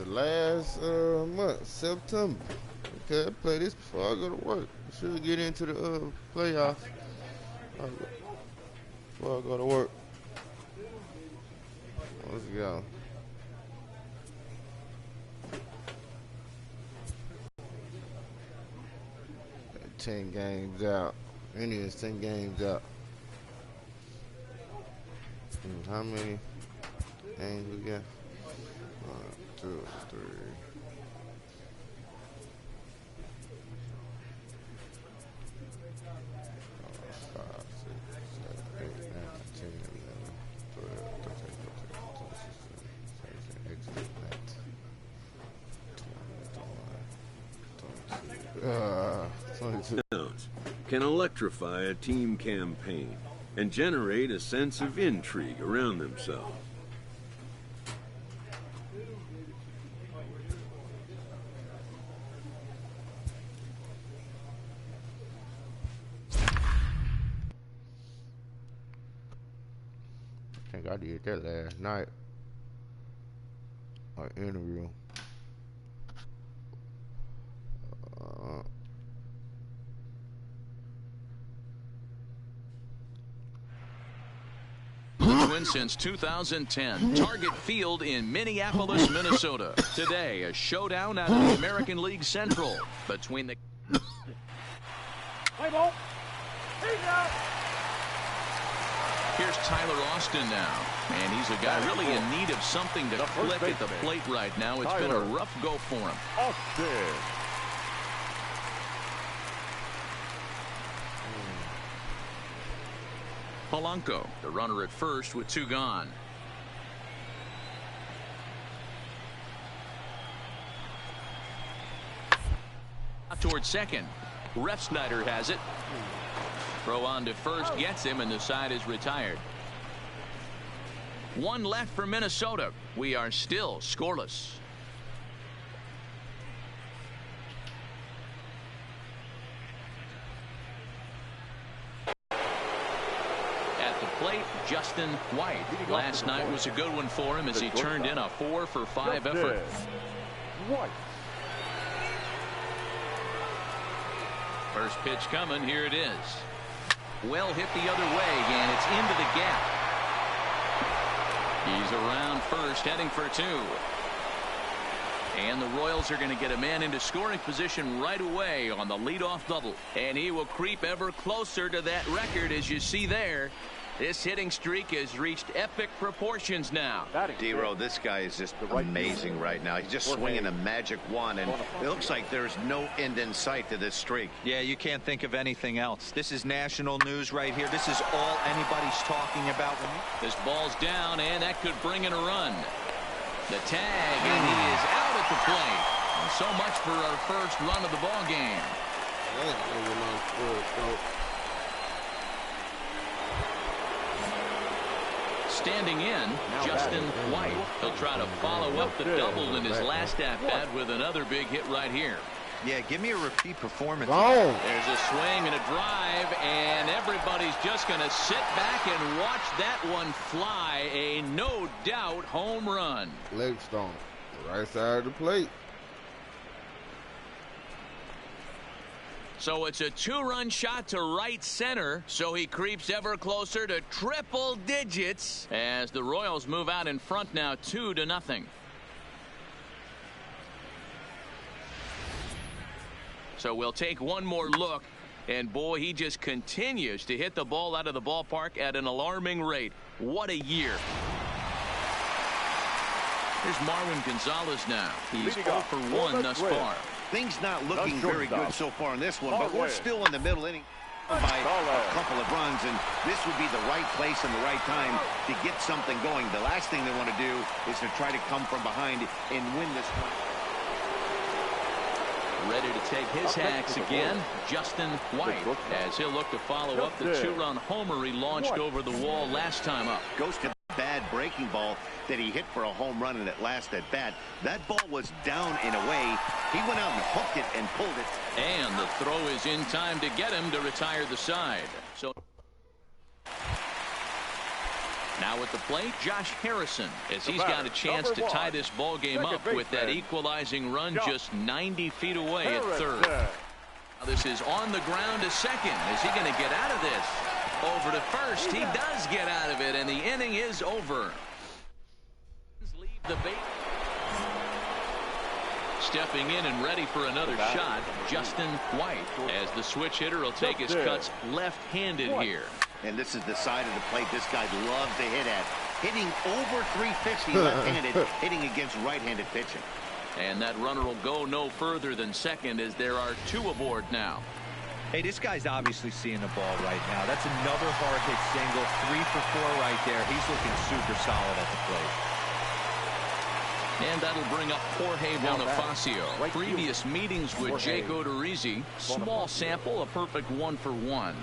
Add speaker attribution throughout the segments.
Speaker 1: the last month, September. Okay, I play this before I go to work. I should get into the playoffs before I go to work. Let's go. 10 games out. Indians 10 games out. How many games we got? 1, 2, 3. 4, 5, 6, 7, 8, 9, 10, 11, 12, 13, 14, 15, 16, 17, 18, 19, 20, 22.
Speaker 2: Can electrify a team campaign and generate a sense of intrigue around themselves.
Speaker 1: I think I did that last night. An interview.
Speaker 3: Since 2010, Target Field in Minneapolis, Minnesota. Today, a showdown out of the American League Central between the...
Speaker 4: Play ball.
Speaker 3: Here's Tyler Austin now, and he's a guy really in need of something to click at the plate right now. It's been a rough go for him.
Speaker 4: Austin.
Speaker 3: Polanco, the runner at first with 2 gone. Towards second. Refsnyder has it. Throw on to first gets him, and the side is retired. 1 left for Minnesota. We are still scoreless. Plate, Justin White. Last night was a good one for him as he turned in a 4 for 5 effort.
Speaker 4: White.
Speaker 3: First pitch coming. Here it is. Well hit the other way, and it's into the gap. He's around first, heading for 2. And the Royals are going to get a man into scoring position right away on the leadoff double. And he will creep ever closer to that record, as you see there. This hitting streak has reached epic proportions now.
Speaker 5: D-Row, this guy is just amazing right now. He's just swinging a magic wand, and it looks like there's no end in sight to this streak.
Speaker 6: Yeah, you can't think of anything else. This is national news right here. This is all anybody's talking about.
Speaker 3: This ball's down, and that could bring in a run. The tag, and he is out at the plate. And so much for our first run of the ball game. Standing in, Justin White. He'll try to follow up the double in his last at-bat with another big hit right here.
Speaker 6: Yeah, give me a repeat performance.
Speaker 3: There's a swing and a drive, and everybody's just going to sit back and watch that one fly. A no-doubt home run.
Speaker 1: Leg stone, right side of the plate.
Speaker 3: So it's a 2-run shot to right center, so he creeps ever closer to triple digits as the Royals move out in front now 2-0. So we'll take one more look, and boy, he just continues to hit the ball out of the ballpark at an alarming rate. What a year. Here's Marwin Gonzalez now. He's 0 for 1 thus far.
Speaker 5: Things not looking very good so far in this one, but we're still in the middle inning by a couple of runs, and this would be the right place and the right time to get something going. The last thing they want to do is to try to come from behind and win this one.
Speaker 3: Ready to take his hacks again, Justin White, as he'll look to follow up the 2-run homer he launched over the wall last time up.
Speaker 5: Goes to bad breaking ball that he hit for a home run in that last at bat. That ball was down and away. He went out and hooked it and pulled it.
Speaker 3: And the throw is in time to get him to retire the side. So Now at the plate, Josh Harrison, as he's got a chance to tie this ball game up with that equalizing run just 90 feet away at third. Now this is on the ground to second. Is he going to get out of this? Over to first. He does get out of it, and the inning is over. Leave the bait. Stepping in and ready for another shot, Justin White, as the switch hitter will take his cuts left-handed here.
Speaker 5: And this is the side of the plate this guy loves to hit at. Hitting over 360 left-handed, hitting against right-handed pitching.
Speaker 3: And that runner will go no further than second as there are two aboard now.
Speaker 6: Hey, this guy's obviously seeing the ball right now. That's another hard hit single, 3 for 4 right there. He's looking super solid at the plate.
Speaker 3: And that'll bring up Jorge Bonifacio. Previous meetings with Jake Odorizzi. Small sample, a perfect 1 for 1.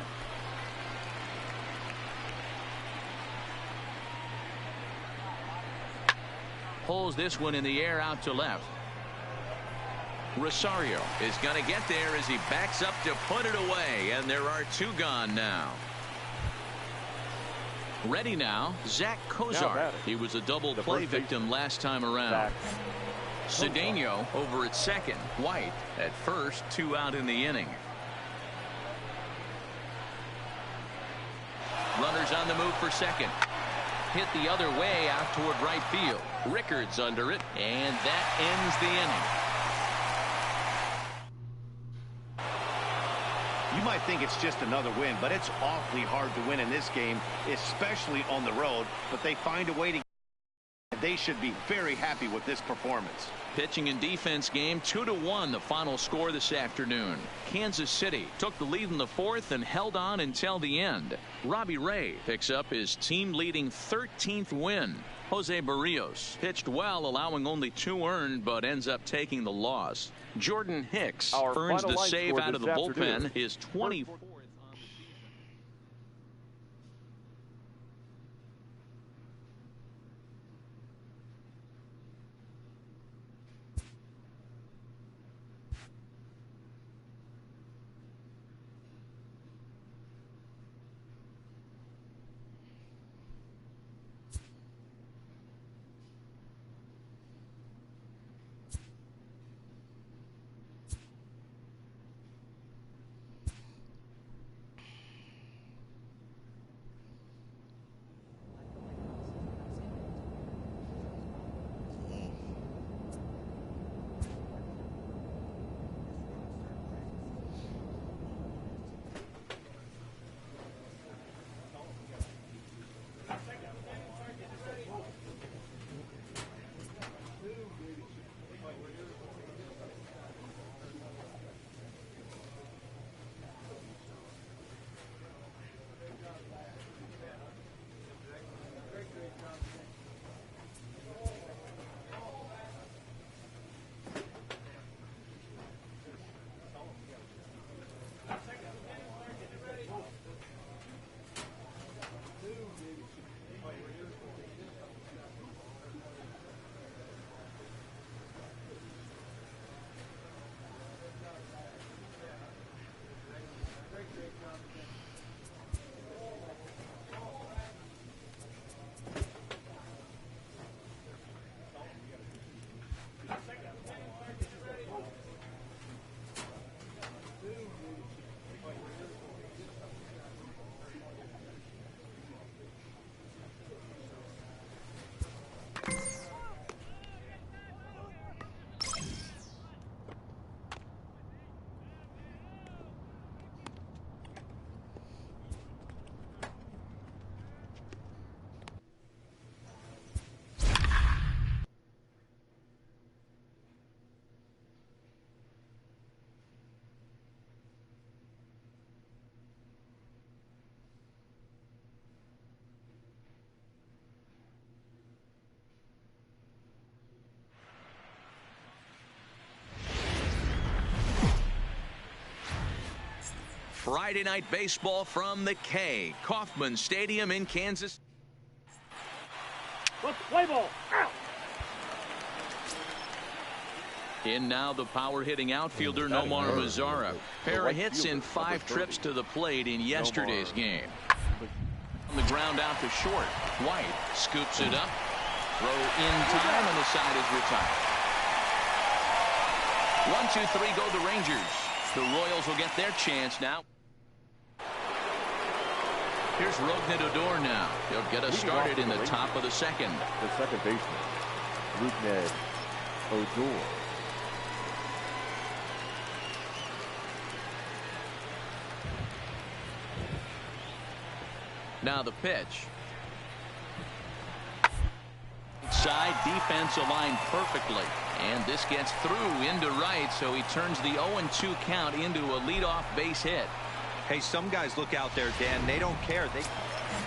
Speaker 3: Pulls this one in the air out to left. Rosario is going to get there as he backs up to put it away, and there are two gone now. Ready now, Zach Kozar. He was a double play victim last time around. Cedeno over at second. White at first, 2 out in the inning. Runners on the move for second. Hit the other way out toward right field. Rickards under it, and that ends the inning.
Speaker 5: You might think it's just another win, but it's awfully hard to win in this game, especially on the road. But they find a way to. They should be very happy with this performance.
Speaker 3: Pitching and defense game, 2-1 the final score this afternoon. Kansas City took the lead in the 4th and held on until the end. Robbie Ray picks up his team leading 13th win. Jose Barrios pitched well, allowing only 2 earned, but ends up taking the loss. Jordan Hicks earns the save out of the bullpen, his 24th. Friday night baseball from the K. Kauffman Stadium in Kansas.
Speaker 7: Play ball. Out.
Speaker 3: In now the power hitting outfielder Nomar Mazara. Pair of hits in 5 trips to the plate in yesterday's game. the ground out to short. White scoops it up. Throw in time, and the side is retired. 1-2-3 go the Rangers. The Royals will get their chance now. Here's Rougned now. He'll get us started in the top of the second.
Speaker 4: The second baseman, Rougned.
Speaker 3: Now the pitch. Side defense aligned perfectly. And this gets through into right, so he turns the 0-2 count into a leadoff base hit.
Speaker 6: Hey, some guys look out there, Dan. They don't care.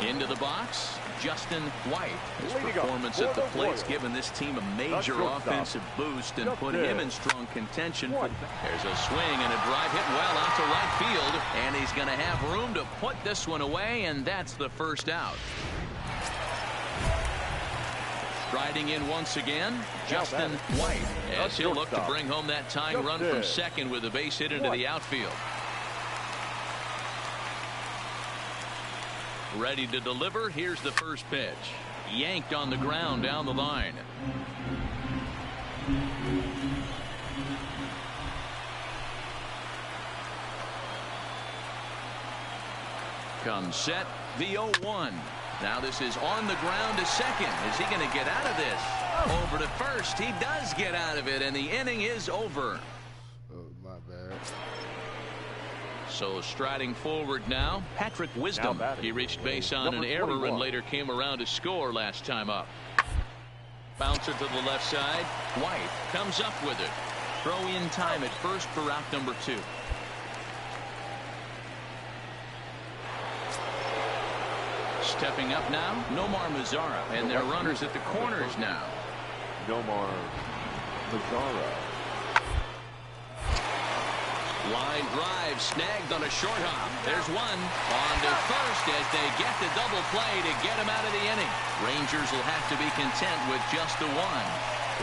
Speaker 3: Into the box, Justin White. His performance at the plate's given this team a major offensive boost and put him in strong contention. There's a swing and a drive hit well out to right field, and he's going to have room to put this one away, and that's the first out. Striding in once again, Justin White, as he'll look to bring home that tying run from second with a base hit into the outfield. Ready to deliver. Here's the first pitch. Yanked on the ground down the line. Comes set, the 0-1. Now this is on the ground to second. Is he going to get out of this? Over to first. He does get out of it, and the inning is over.
Speaker 1: Oh, my bad.
Speaker 3: So striding forward now, Patrick Wisdom. He reached base on an error and later came around to score last time up. Bouncer to the left side. White comes up with it. Throw in time at first for out number 2. Stepping up now, Nomar Mazara, and their runners at the corners now.
Speaker 4: Nomar Mazara.
Speaker 3: Line drive snagged on a short hop. There's one. On to first as they get the double play to get him out of the inning. Rangers will have to be content with just the one.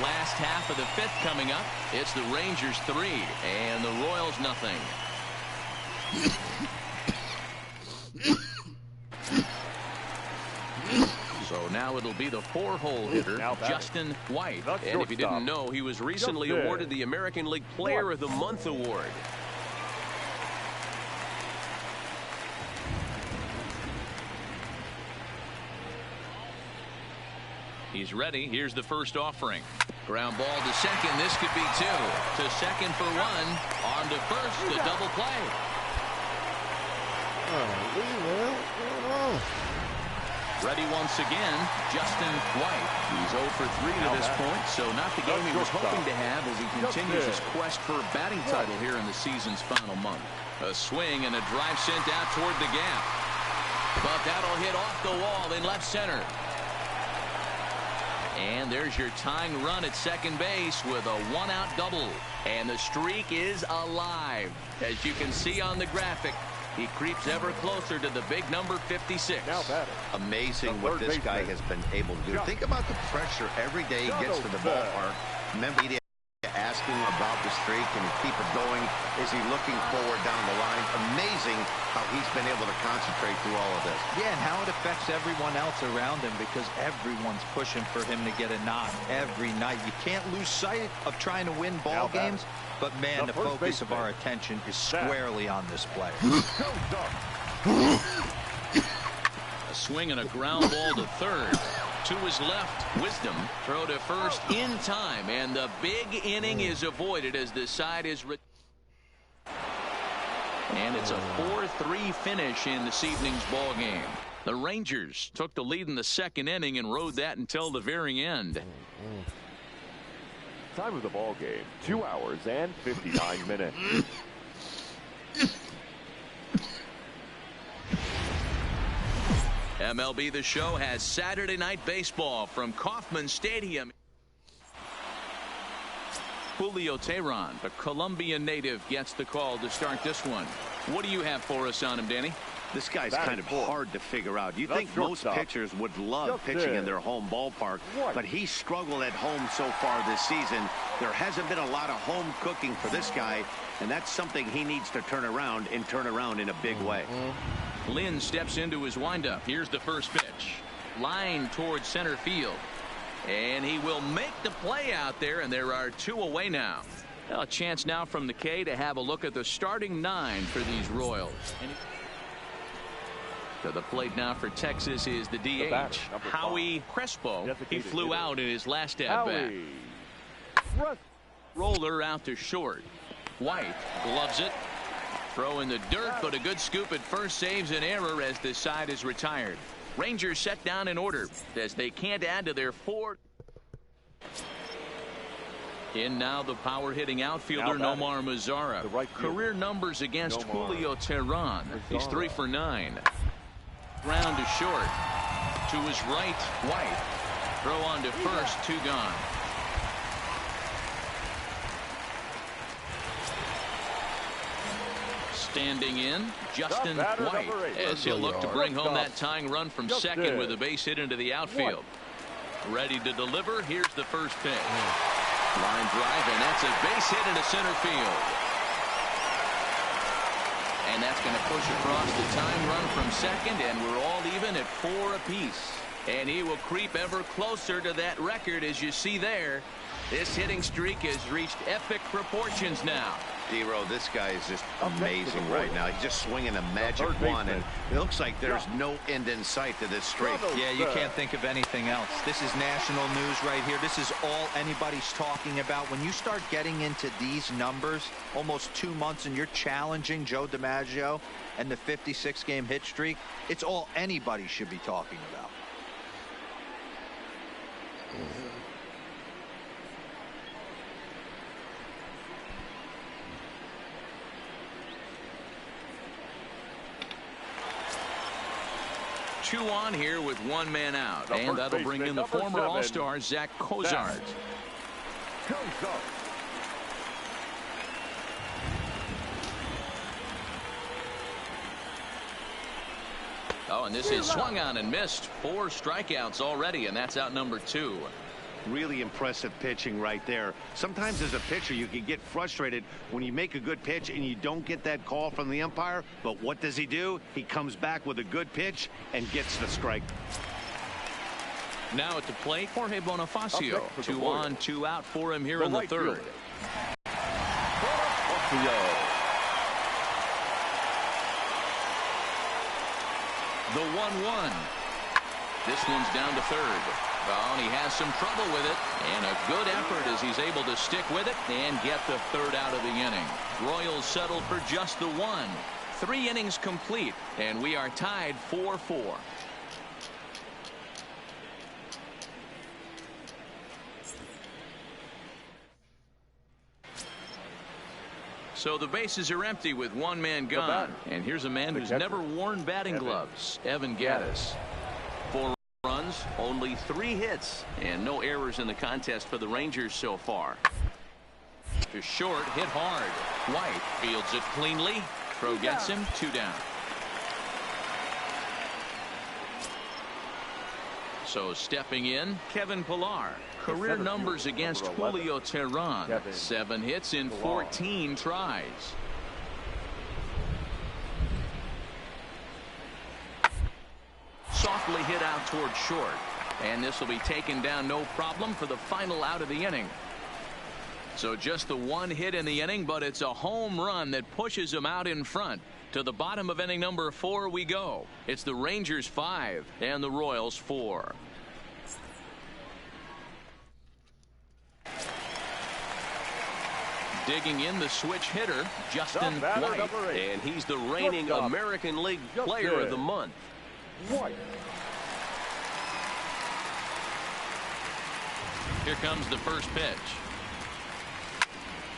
Speaker 3: Last half of the 5th coming up. It's the Rangers 3 and the Royals nothing. So now it'll be the 4-hole hitter, Justin White. And if you didn't know, he was recently awarded the American League Player of the Month award. He's ready. Here's the first offering. Ground ball to second. This could be 2. To second for 1. On to first. The double play.
Speaker 1: Oh, man. What's going on?
Speaker 3: Ready once again, Justin White. He's 0 for 3 to this point, so not the game he was hoping to have as he continues his quest for a batting title here in the season's final month. A swing and a drive sent out toward the gap. But that'll hit off the wall in left center. And there's your tying run at second base with a 1-out double. And the streak is alive. As you can see on the graphic, he creeps ever closer to the big number 56.
Speaker 5: Amazing what this guy has been able to do. Think about the pressure every day he gets to the ballpark. Remember, he asking about the streak and keep it going. Is he looking forward down the line? Amazing how he's been able to concentrate through all of this.
Speaker 6: Yeah, and how it affects everyone else around him because everyone's pushing for him to get a knock every night. You can't lose sight of trying to win ball games. But, man, the focus of our attention is squarely on this player.
Speaker 3: A swing and a ground ball to third. To his left, Wisdom. Throw to first in time. And the big inning is avoided as the side is... And it's a 4-3 finish in this evening's ball game. The Rangers took the lead in the second inning and rode that until the very end.
Speaker 4: Time of the ball game, 2 hours and 59 minutes.
Speaker 3: MLB The Show has Saturday Night Baseball from Kauffman Stadium. Julio Teheran, the Colombian native, gets the call to start this one. What do you have for us on him, Danny?
Speaker 5: This guy's kind of hard to figure out. You think most pitchers would love pitching in their home ballpark, but he struggled at home so far this season. There hasn't been a lot of home cooking for this guy, and that's something he needs to turn around in a big way.
Speaker 3: Lynn steps into his windup. Here's the first pitch. Line towards center field. And he will make the play out there, and there are 2 away now. Well, a chance now from the K to have a look at the starting 9 for these Royals. To the plate now for Texas is the DH, Howie Crespo. He flew out in his last at-bat. Roller out to short. White gloves it. Throw in the dirt, but a good scoop at first saves an error as the side is retired. Rangers set down in order as they can't add to their 4. In now the power hitting outfielder Nomar Mazara. Career numbers against Julio Teheran. He's 3 for 9. Ground to short. To his right, White. Throw on to first, 2 gone. Standing in, Justin White, as he'll look to bring home that tying run from second with a base hit into the outfield. Ready to deliver. Here's the first pitch. Line drive, and that's a base hit into center field. And that's going to push across the tying run from second, and we're all even at 4 apiece. And he will creep ever closer to that record, as you see there. This hitting streak has reached epic proportions now.
Speaker 5: D-Row, this guy is just amazing right now. He's just swinging a magic wand, and it looks like there's no end in sight to this streak.
Speaker 6: Yeah, you can't think of anything else. This is national news right here. This is all anybody's talking about. When you start getting into these numbers, almost 2 months, and you're challenging Joe DiMaggio and the 56-game hit streak, it's all anybody should be talking about.
Speaker 3: Two on here with 1 man out, and that'll bring in the former All-Star Zach Cozart. Oh, and this is swung on and missed. 4 strikeouts already, and that's out number 2.
Speaker 5: Really impressive pitching right there. Sometimes as a pitcher you can get frustrated when you make a good pitch and you don't get that call from the umpire, but what does he do? He comes back with a good pitch and gets the strike.
Speaker 3: Now at the plate, Jorge Bonifacio. 2 on, 2 out for him here in the 3rd. The 1-1. This one's down to 3rd. Well, and he has some trouble with it, and a good effort as he's able to stick with it and get the 3rd out of the inning. Royals settle for just the 1. 3 innings complete, and we are tied 4-4. So the bases are empty with 1 man gone, and here's a man who's never worn batting gloves, Evan Gattis. 4 runs, only 3 hits, and no errors in the contest for the Rangers so far. To short, hit hard. White fields it cleanly. Throw gets him, 2 down. So stepping in, Kevin Pillar. Career numbers against Julio Teheran. 7 hits in 14 tries. Softly hit out toward short, and this will be taken down no problem for the final out of the inning. So just the 1 hit in the inning, but it's a home run that pushes him out in front. To the bottom of inning number 4 we go. It's the Rangers 5 and the Royals 4. Digging in the switch hitter, Justin White, and he's the reigning American League Player of the Month. White. Here comes the first pitch.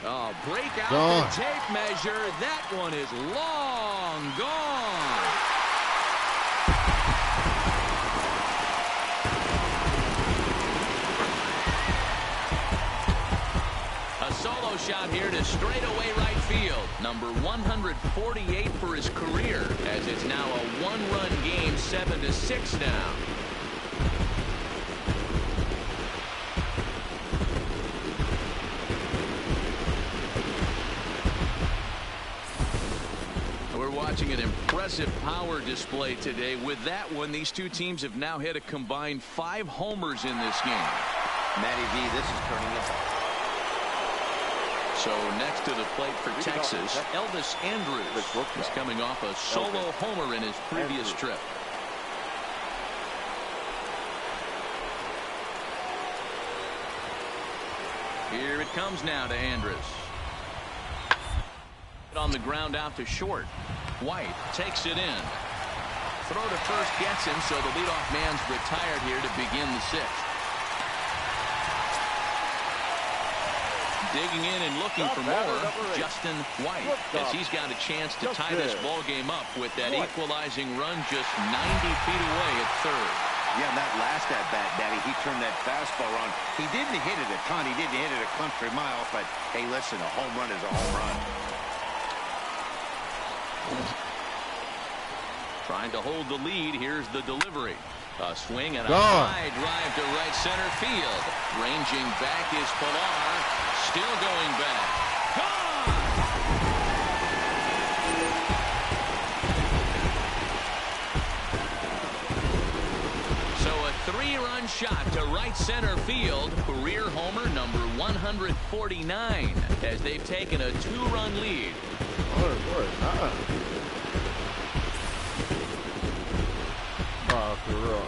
Speaker 3: Oh, break out the tape measure. That one is long gone. A solo shot here to straightaway right field. Number 148 for his career, as it's now a one-run game, 7-6 now. We're watching an impressive power display today. With that one, these two teams have now hit a combined 5 homers in this game.
Speaker 5: Matty V, this is turning into.
Speaker 3: So next to the plate for Texas, Elvis Andrus is coming off a solo homer in his previous trip. Here it comes now to Andrus. On the ground out to short. White takes it in. Throw to first gets him, so the leadoff man's retired here to begin the 6th. Digging in and looking for more, Justin White, as he's got a chance to tie this ball game up with that equalizing run just 90 feet away at third.
Speaker 5: Yeah, that last at-bat, Daddy, he turned that fastball on. He didn't hit it a ton. He didn't hit it a country mile, but, hey, listen, a home run is a home run.
Speaker 3: Trying to hold the lead. Here's the delivery. A swing and a high drive to right center field. Ranging back is Pilar. Still going back. Gone! So a 3-run shot to right center field. Career homer number 149 as they've taken a 2-run lead.
Speaker 1: For real,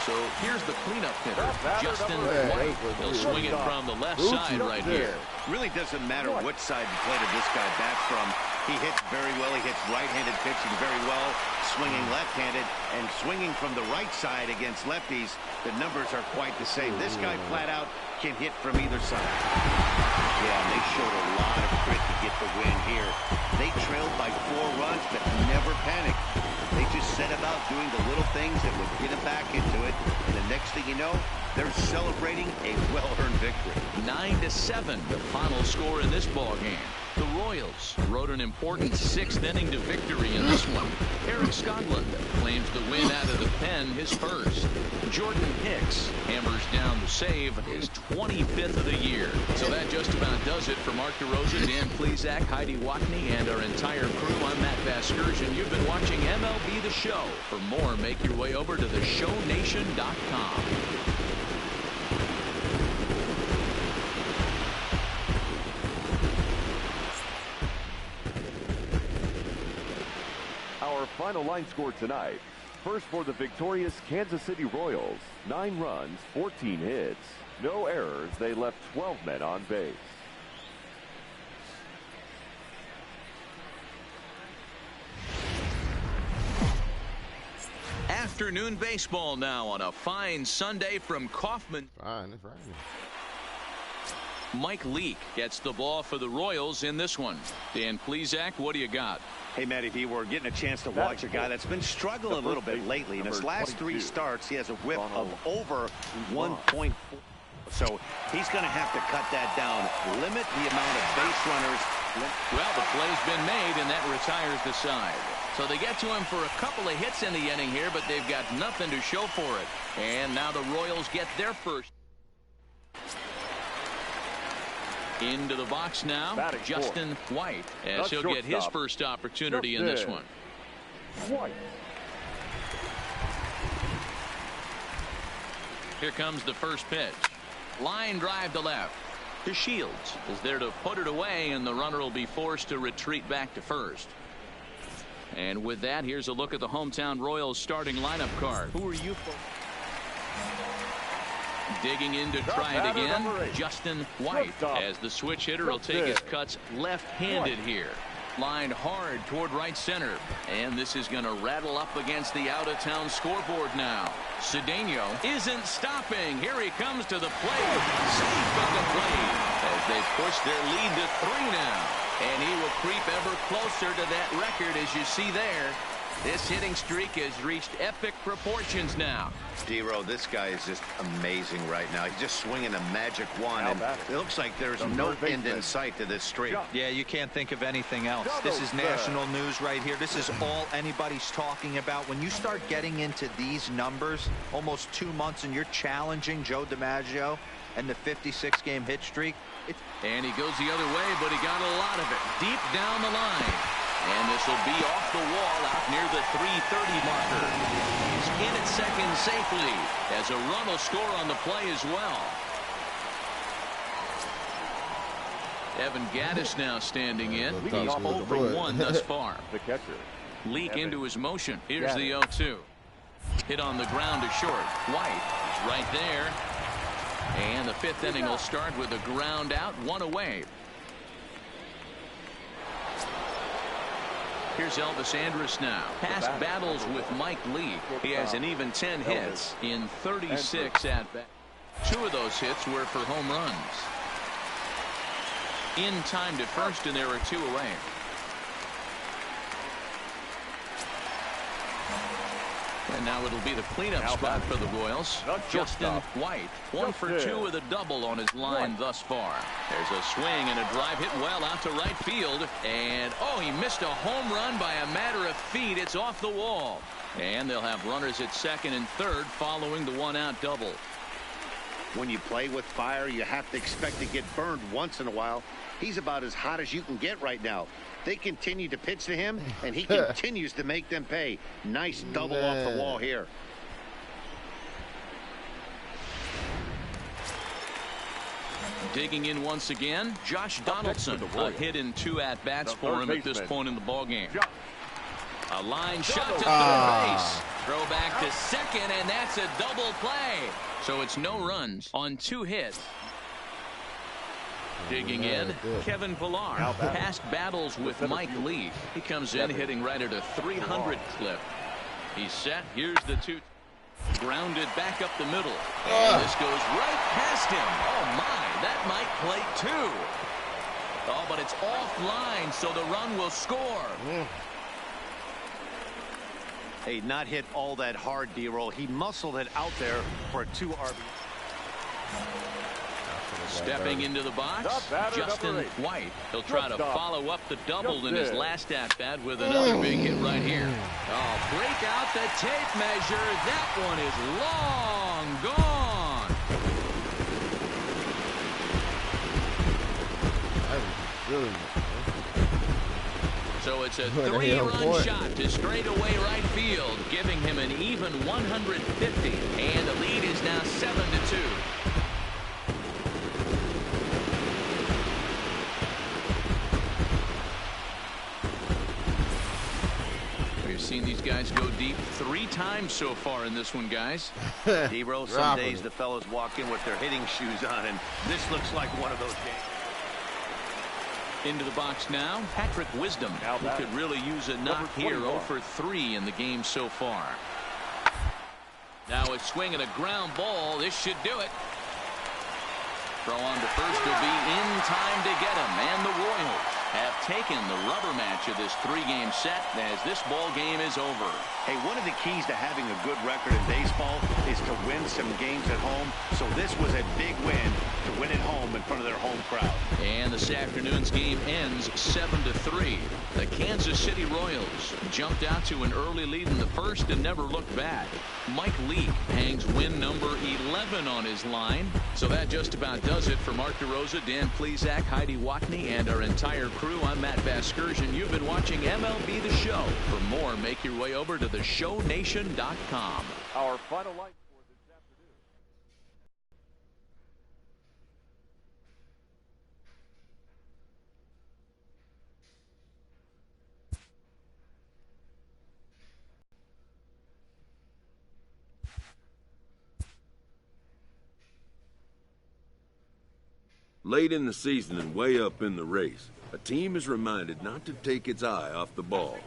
Speaker 3: So here's the cleanup hitter, Justin White. He'll swing it from the left side right here.
Speaker 5: Really doesn't matter what side the plate of this guy bats from. He hits very well. He hits right-handed pitching very well, swinging left-handed, and swinging from the right side against lefties. The numbers are quite the same. This guy flat out can hit from either side. Yeah, they showed a lot of grit to get the win here. They trailed by 4 runs, but never panicked. They just set about doing the little things that would get them back into it. And the next thing you know, they're celebrating a well-earned victory.
Speaker 3: 9-7, the final score in this ball game. The Royals rode an important 6th inning to victory in this one. Eric Skoglund claims the win out of the pen, his first. Jordan Hicks hammers down the save, his 25th of the year. So that just about does it for Mark DeRosa, Dan Plesac, Heidi Watney, and our entire crew. I'm Matt Vasgersian. You've been watching MLB The Show. For more, make your way over to theshownation.com.
Speaker 4: Our final line score tonight. First for the victorious Kansas City Royals. 9 runs, 14 hits. No errors. They left 12 men on base.
Speaker 3: Afternoon baseball now on a fine Sunday from Kaufman.
Speaker 1: Fine, that's right.
Speaker 3: Mike Leake gets the ball for the Royals in this one. Dan Plesac, what do you got?
Speaker 5: Hey, Matty V, we're getting a chance to watch a guy that's been struggling a little bit lately. In his last 3 starts, he has a whip of over 1.4. So he's going to have to cut that down, limit the amount of base runners.
Speaker 3: Well, the play's been made, and that retires the side. So they get to him for a couple of hits in the inning here, but they've got nothing to show for it. And now the Royals get their first. Into the box now, Justin White, as he'll get his first opportunity in this one. Here comes the first pitch. Line drive to left. To Shields is there to put it away, and the runner will be forced to retreat back to first. And with that, here's a look at the hometown Royals starting lineup card. Who are you for? Digging in to try it again, Justin White, as the switch hitter will take his cuts left-handed here. Lined hard toward right center, and this is going to rattle up against the out-of-town scoreboard now. Cedeno isn't stopping. Here he comes to the plate. Safe on the plate as they push their lead to 3 now. And he will creep ever closer to that record, as you see there. This hitting streak has reached epic proportions now.
Speaker 5: D-Row, this guy is just amazing right now. He's just swinging a magic wand, and it looks like there's no end in sight to this streak.
Speaker 6: Yeah, you can't think of anything else. This is national news right here. This is all anybody's talking about. When you start getting into these numbers, almost 2 months, and you're challenging Joe DiMaggio and the 56-game hit streak.
Speaker 3: And he goes the other way, but he got a lot of it deep down the line. And this will be off the wall out near the 330 marker. He's in at second safely as a run will score on the play as well. Evan Gaddis now standing in. He's 0 for 1 thus far.
Speaker 4: The catcher.
Speaker 3: Leak into his motion. Here's the 0-2. Hit on the ground to short. White is right there. And the 5th inning will start with a ground out, 1 away. Here's Elvis Andrus now. Past battles with Mike Leake. He has an even 10 hits in 36 at-bats. 2 of those hits were for home runs. In time to first, and there are 2 away. And now it'll be the cleanup spot for the Royals. Justin White, 1 for 2 with a double on his line thus far. There's a swing and a drive hit well out to right field. And, oh, he missed a home run by a matter of feet. It's off the wall. And they'll have runners at second and third following the 1-out double.
Speaker 5: When you play with fire, you have to expect to get burned once in a while. He's about as hot as you can get right now. They continue to pitch to him, and he continues to make them pay. Nice double off the wall here.
Speaker 3: Digging in once again, Josh Donaldson. A hit in 2 at-bats for him at this point in the ballgame. A line shot to third base. Throw back to second, and that's a double play. So it's no runs on 2 hits. Digging in, Kevin Pillar. Past battles with Mike Lee. He comes in hitting right at a 300 clip. He's set. Here's the 2. Grounded back up the middle. And this goes right past him. Oh, my. That might play 2. Oh, but it's offline, so the run will score.
Speaker 5: Hey, not hit all that hard, D-Roll. He muscled it out there for a 2 RB.
Speaker 3: Stepping into the box, Justin White. He'll try to follow up the double in his last at-bat with another big hit right here. Oh, break out the tape measure. That one is long gone. So it's a 3-run shot to straightaway right field, giving him an even 150. And the lead is now 7-2. Seen these guys go deep 3 times so far in this one, guys.
Speaker 5: D-Roll, some days the fellas walk in with their hitting shoes on, and this looks like one of those games.
Speaker 3: Into the box now, Patrick Wisdom, who could really use a knock here. 0 for 3 in the game so far. Now a swing and a ground ball. This should do it. Throw on to first will be in time to get him, and the Royals have taken the rubber match of this 3-game set as this ball game is over.
Speaker 5: Hey, one of the keys to having a good record in baseball is to win some games at home. So this was a big win to win at home in front of their home crowd.
Speaker 3: And this afternoon's game ends 7-3. The Kansas City Royals jumped out to an early lead in the first and never looked back. Mike Leake hangs win number 11 on his line. So that just about does it for Mark DeRosa, Dan Plesac, Heidi Watney, and our entire crew. I'm Matt Vasgersian. You've been watching MLB The Show. For more, make your way over to theshownation.com.
Speaker 4: Our final line for this afternoon.
Speaker 2: Late in the season and way up in the race, a team is reminded not to take its eye off the ball.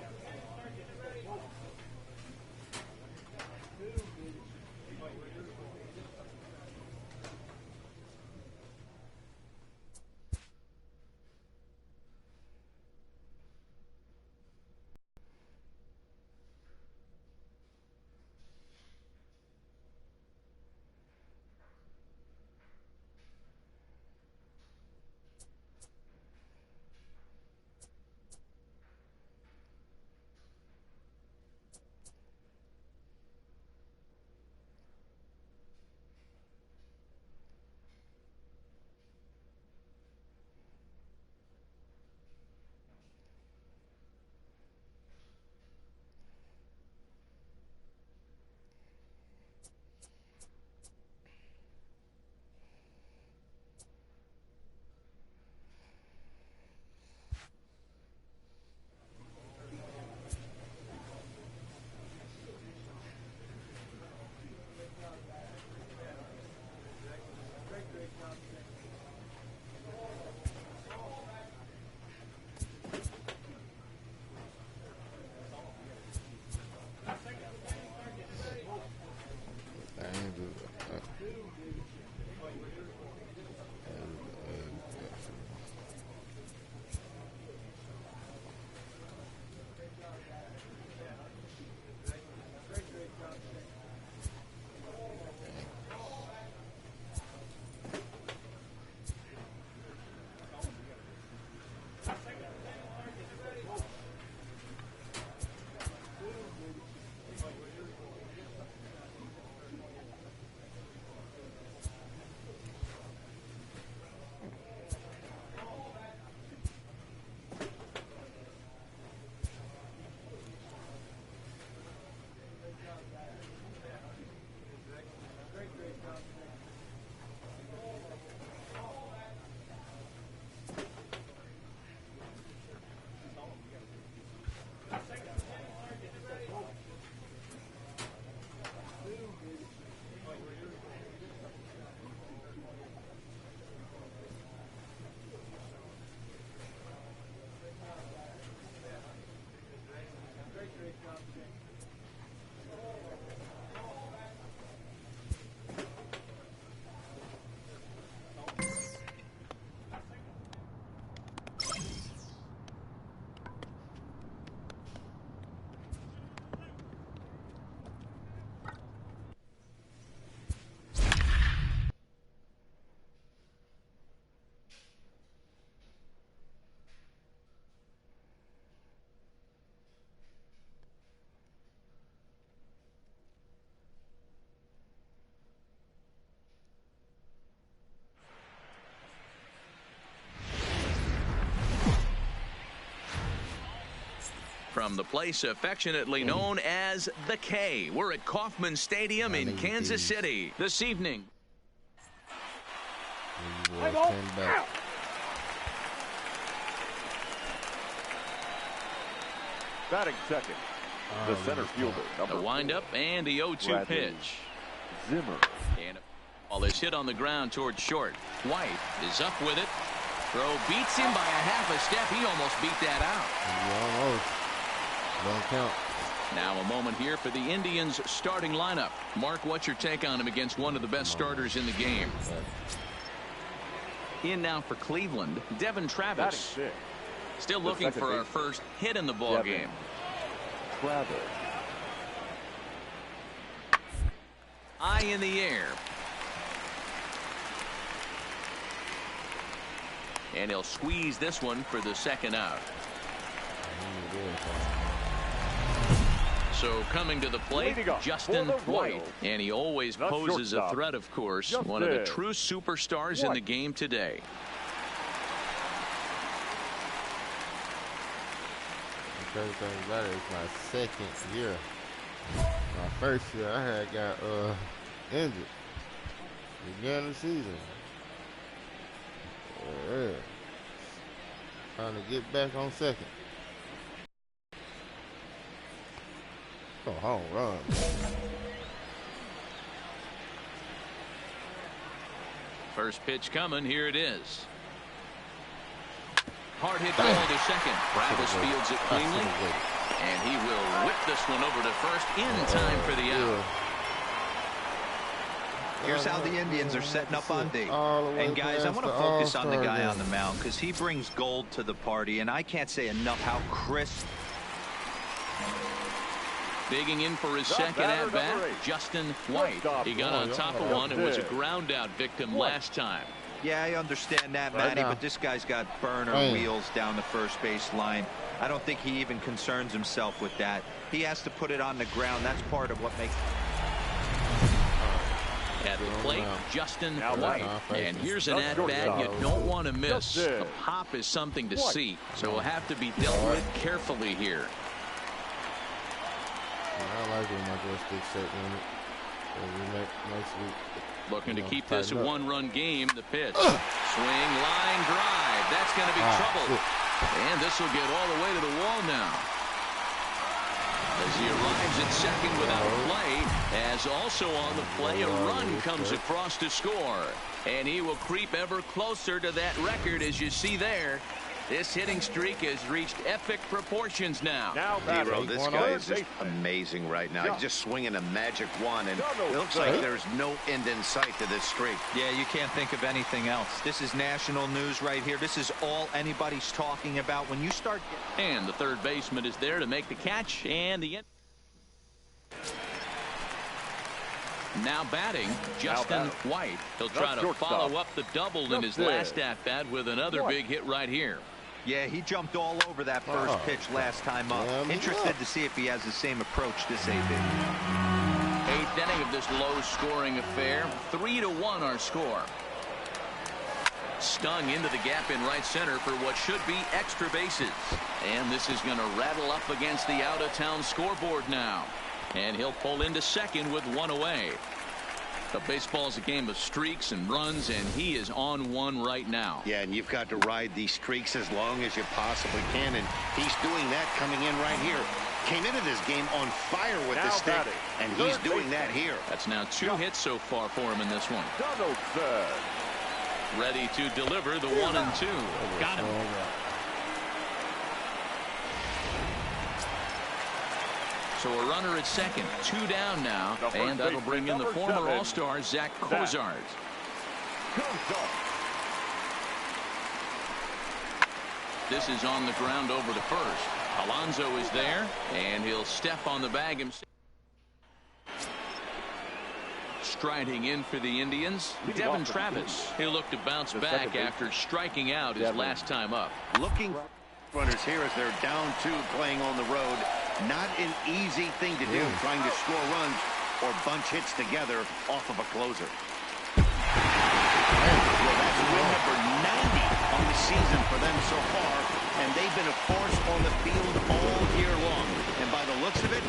Speaker 3: From the place affectionately known as the K, we're at Kauffman Stadium in Kansas City this evening.
Speaker 4: Batting second, the center fielder,
Speaker 3: The windup and the 0-2 pitch.
Speaker 4: Zimmer.
Speaker 3: And all is hit on the ground towards short. White is up with it. Throw beats him by a half a step. He almost beat that out.
Speaker 1: Almost. Don't count.
Speaker 3: Now a moment here for the Indians starting lineup. Mark, what's your take on him against one of the best starters in the game? In now for Cleveland, Devin Travis. Still looking for our first hit in the ball game.
Speaker 4: Travis.
Speaker 3: Eye in the air. And he'll squeeze this one for the second out. So coming to the plate, Justin White. And he always poses a threat, of course. One of the true superstars in the game today.
Speaker 1: Everything about it is my second year. My first year I had got injured. Beginning of the season. Yeah. Trying to get back on second. Oh, home run.
Speaker 3: First pitch coming. Here it is. Hard hit ball to second. Travis fields it cleanly. And he will whip this one over to first in time for the out.
Speaker 6: Here's how the Indians are setting up on D. And guys, I want to focus on the guy on the mound because he brings gold to the party. And I can't say enough how crisp.
Speaker 3: Digging in for his second at-bat, Justin White. He got on top of one and was a ground-out victim last time.
Speaker 6: Yeah, I understand that, Matty, but this guy's got burner wheels down the first base line. I don't think he even concerns himself with that. He has to put it on the ground. That's part of what makes...
Speaker 3: At the plate, Justin White. And here's an at-bat you don't want to miss. A pop is something to see, so will have to be dealt with carefully here.
Speaker 1: I like when my joystick set in it. Next week.
Speaker 3: Looking to keep this a one-run game. The pitch. Swing, line, drive. That's going to be trouble. And this will get all the way to the wall now. As he arrives at second without a play, as also on the play, a run comes across to score. And he will creep ever closer to that record, as you see there. This hitting streak has reached epic proportions now.
Speaker 5: Hero, this guy is just amazing right now. He's just swinging a magic wand, and it looks like there's no end in sight to this streak.
Speaker 6: Yeah, you can't think of anything else. This is national news right here. This is all anybody's talking about. When you start...
Speaker 3: And the third baseman is there to make the catch, and the... Now batting, Justin White. He'll try to follow up the double in his last at-bat with another big hit right here.
Speaker 6: Yeah, he jumped all over that first pitch last time up. Interested to see if he has the same approach this AB.
Speaker 3: Eighth inning of this low-scoring affair. 3-1 our score. Stung into the gap in right center for what should be extra bases. And this is going to rattle up against the out-of-town scoreboard now. And he'll pull into second with one away. The baseball's a game of streaks and runs, and he is on one right now.
Speaker 5: Yeah, and you've got to ride these streaks as long as you possibly can, and he's doing that coming in right here. Came into this game on fire with the stick, and he's doing that here.
Speaker 3: That's now 2 hits so far for him in this one. Ready to deliver the 1 and 2. Got him. So a runner at second, 2 down now, and that'll bring in the former All-Star Zach Cozart. This is on the ground over to first. Alonso is there, and he'll step on the bag himself. Striding in for the Indians, Devin Travis. He'll look to bounce back after striking out his last time up.
Speaker 5: Looking runners here as they're down 2 playing on the road. Not an easy thing to do, trying to score runs or bunch hits together off of a closer. Well, that's win number 90 on the season for them so far, and they've been a force on the field all year long. And by the looks of it,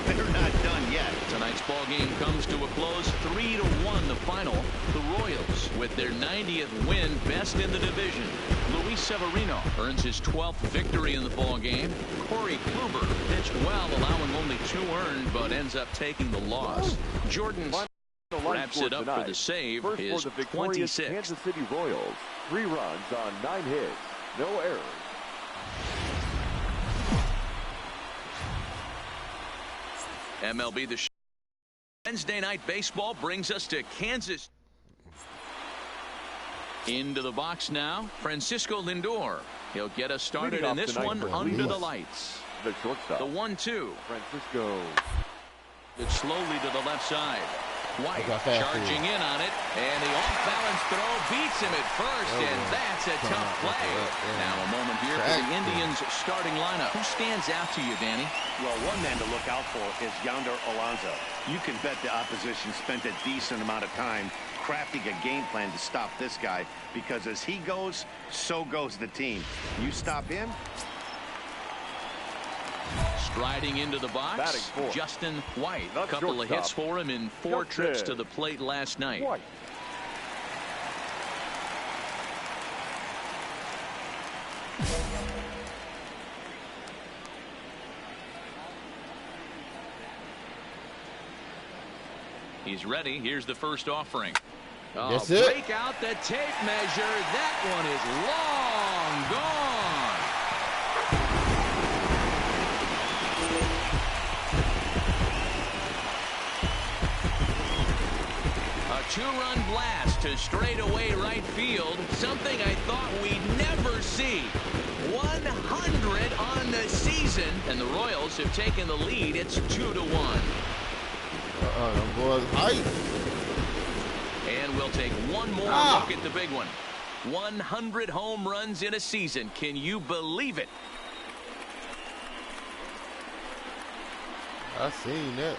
Speaker 5: they're not done yet.
Speaker 3: Tonight's ball game comes to a close, 3-1 the final. The Royals with their 90th win, best in the division. Luis Severino earns his 12th victory in the ball game. Corey Kluber pitched well, allowing only 2 earned, but ends up taking the loss. Jordan wraps it up for the save, his 26th.
Speaker 4: Kansas City Royals, 3 runs on 9 hits, no errors.
Speaker 3: MLB The Show. Wednesday night baseball brings us to Kansas. Into the box now, Francisco Lindor. He'll get us started in this one under the lights.
Speaker 4: The shortstop.
Speaker 3: The 1-2.
Speaker 4: Francisco.
Speaker 3: It's slowly to the left side. White charging in on it, and the off-balance throw beats him at first, and that's a tough play. Now a moment here for the Indians starting lineup. Who stands out to you, Danny?
Speaker 5: Well, one man to look out for is Yonder Alonso. You can bet the opposition spent a decent amount of time crafting a game plan to stop this guy, because as he goes, so goes the team. You stop him.
Speaker 3: Striding into the box, Justin White. A couple of hits for him in 4 trips to the plate last night.
Speaker 4: White.
Speaker 3: He's ready. Here's the first offering.
Speaker 1: That's it.
Speaker 3: Break out the tape measure. That one is long gone. A 2-run blast to straightaway right field. Something I thought we'd never see. 100 on the season, and the Royals have taken the lead. It's 2-1.
Speaker 1: Boys, height.
Speaker 3: And we'll take one more look at the big one. 100 home runs in a season. Can you believe it?
Speaker 1: I seen that.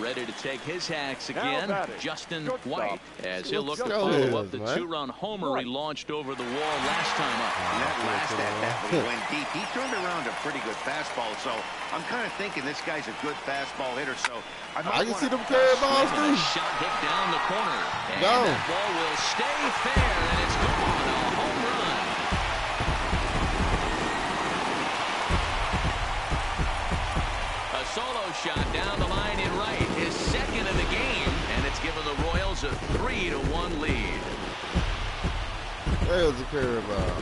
Speaker 3: Ready to take his hacks again, Justin White, as he'll look to follow up the 2-run homer he launched over the wall last time up.
Speaker 5: And that last at-bat when he went deep, he turned around a pretty good fastball, so I'm kind of thinking this guy's a good fastball hitter, so I
Speaker 1: can see them carry balls too.
Speaker 3: Shot hit down the corner, and that ball will stay fair, and it's gone. A home run. A solo shot down the line in right, his second of the game, and it's given the Royals a 3-1 lead.
Speaker 1: There's a curveball.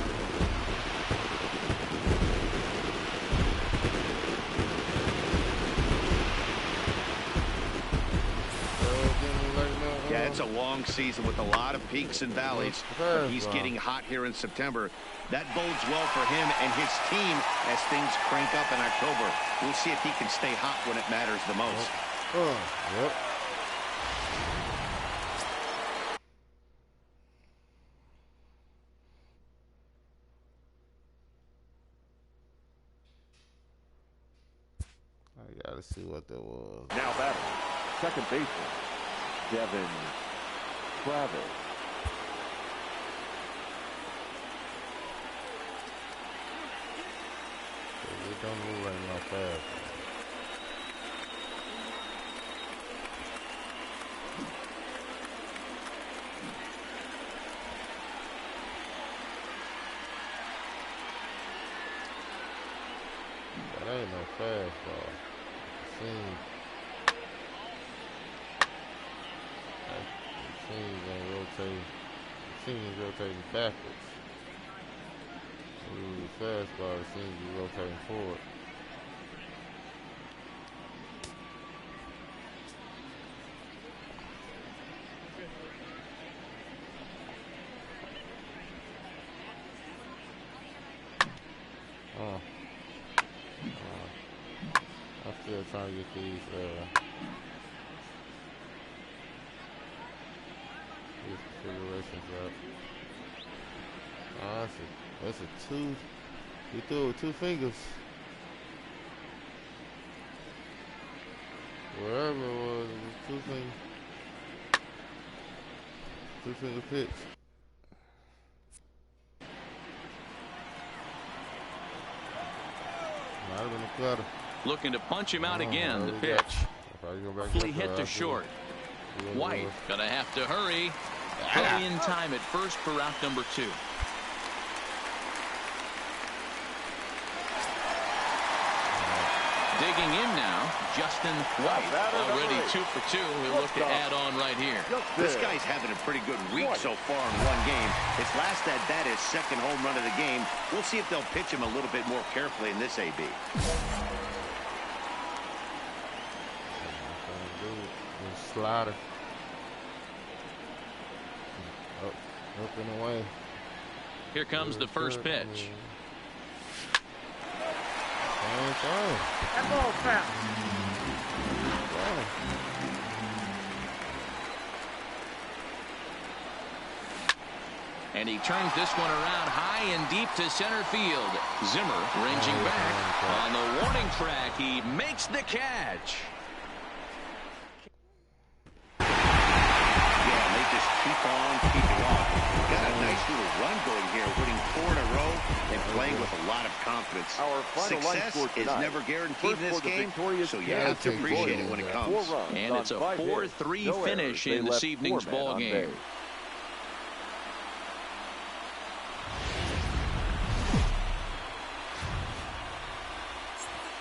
Speaker 5: Yeah, it's a long season with a lot of peaks and valleys, but he's getting hot here in September. That bodes well for him and his team as things crank up in October. We'll see if he can stay hot when it matters the most.
Speaker 1: Yep. I gotta see what that was.
Speaker 4: Now batting, second baseman, Devin Travis.
Speaker 1: It don't move right now fast. That ain't no fastball. Seems rotating backwards. The fastball seems to be rotating forward. I'm still trying to get these configurations up. That's a two. He threw it with 2 fingers. Wherever it was 2 fingers. 2-finger pitch. Might have been a cutter.
Speaker 3: Looking to punch him out again. The pitch. Quickly hit to short. White gonna have to hurry. Play in time at first for route number 2. Digging in now, Justin White. Already 2 for 2. He'll look to add on right here.
Speaker 5: This guy's having a pretty good week so far in one game. His last at bat is second home run of the game. We'll see if they'll pitch him a little bit more carefully in this AB.
Speaker 1: Slider. Up and away.
Speaker 3: Here comes the first pitch.
Speaker 7: That ball foul.
Speaker 3: And he turns this one around high and deep to center field. Zimmer ranging back on the warning track. He makes the catch.
Speaker 5: Keep on keeping on. Got a nice little run going here, winning 4 in a row and playing with a lot of confidence. Success is never guaranteed in this game, so you have to appreciate it when it comes.
Speaker 3: And it's a 4-3 finish in this evening's ball game.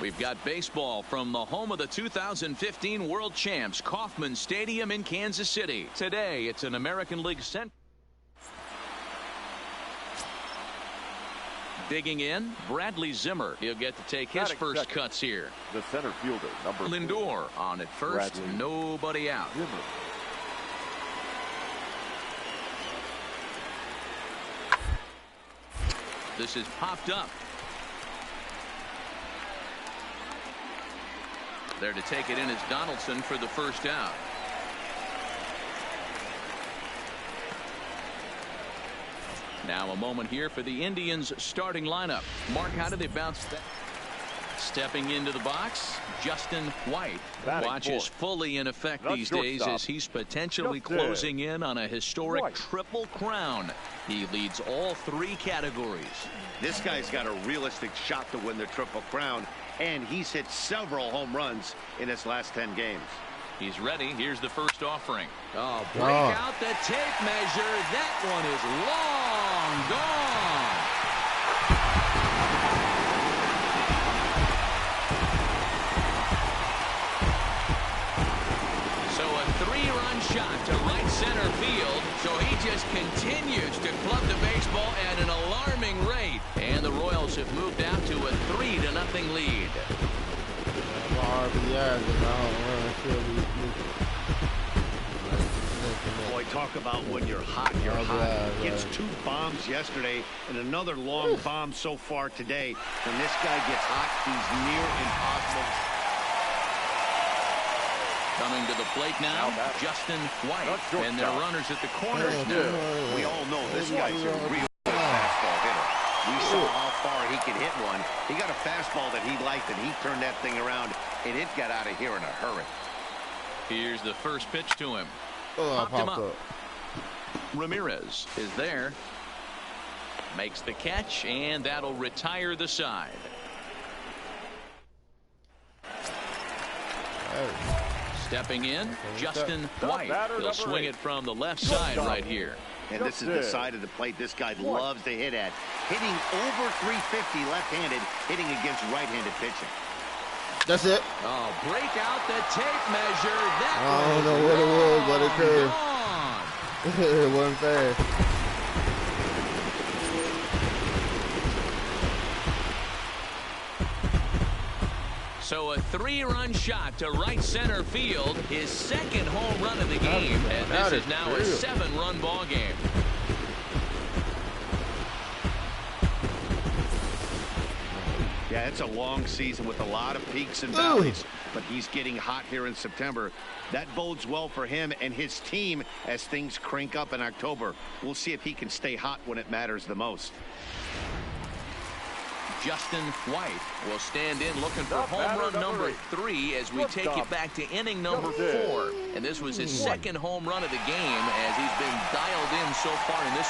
Speaker 3: We've got baseball from the home of the 2015 World Champs, Kauffman Stadium in Kansas City. Today, it's an American League Central. Digging in, Bradley Zimmer. He'll get to take his first cuts here.
Speaker 4: The center fielder, number
Speaker 3: Lindor on at first, Bradley. Nobody out.
Speaker 4: Zimmer.
Speaker 3: This is popped up. There to take it in is Donaldson for the first out. Now a moment here for the Indians starting lineup. Mark, how do they bounce back? Stepping into the box, Justin White. Watch is fully in effect these days as he's potentially closing in on a historic triple crown. He leads all 3 categories.
Speaker 5: This guy's got a realistic shot to win the triple crown, and he's hit several home runs in his last 10 games.
Speaker 3: He's ready. Here's the first offering. Oh, break out the tape measure. That one is long gone. So a 3-run shot to right center field, so he just continues to club the baseball at an alarming rate. And the Royals have moved out to a 3-0 lead.
Speaker 5: Boy, talk about when you're hot, you're hot. Gets 2 bombs yesterday and another long bomb so far today. When this guy gets hot, he's near impossible.
Speaker 3: Coming to the plate now, Justin White, and their runners at the corners now.
Speaker 5: We all know this guy's a real fastball hitter. We saw how far he could hit one. He got a fastball that he liked, and he turned that thing around, and it got out of here in a hurry.
Speaker 3: Here's the first pitch to him.
Speaker 1: Popped
Speaker 3: him
Speaker 1: up.
Speaker 3: Ramirez is there. Makes the catch, and that'll retire the side. Stepping in, Justin White. He'll swing it from the left side right here.
Speaker 5: And this is the side of the plate this guy loves to hit at. Hitting over 350 left-handed, hitting against right-handed pitching.
Speaker 1: That's it.
Speaker 3: Oh, break out the tape measure. That
Speaker 1: I don't know what it was, but it could. It wasn't fast.
Speaker 3: So a 3-run shot to right center field, his second home run of the game, and this is now a 7-run ball game.
Speaker 5: Yeah, it's a long season with a lot of peaks and valleys, but he's getting hot here in September. That bodes well for him and his team as things crank up in October. We'll see if he can stay hot when it matters the most.
Speaker 3: Justin White will stand in looking for home run number 3 as we take it back to inning number 4. And this was his second home run of the game as he's been dialed in so far in this.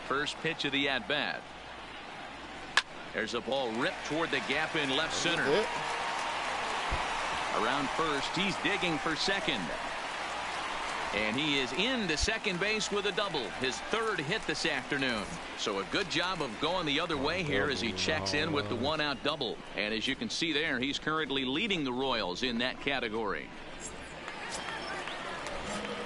Speaker 3: First pitch of the at-bat. There's a ball ripped toward the gap in left center. Around first, he's digging for second. And he is into second base with a double, his 3rd hit this afternoon. So a good job of going the other way here as he checks in with the 1-out double. And as you can see there, he's currently leading the Royals in that category.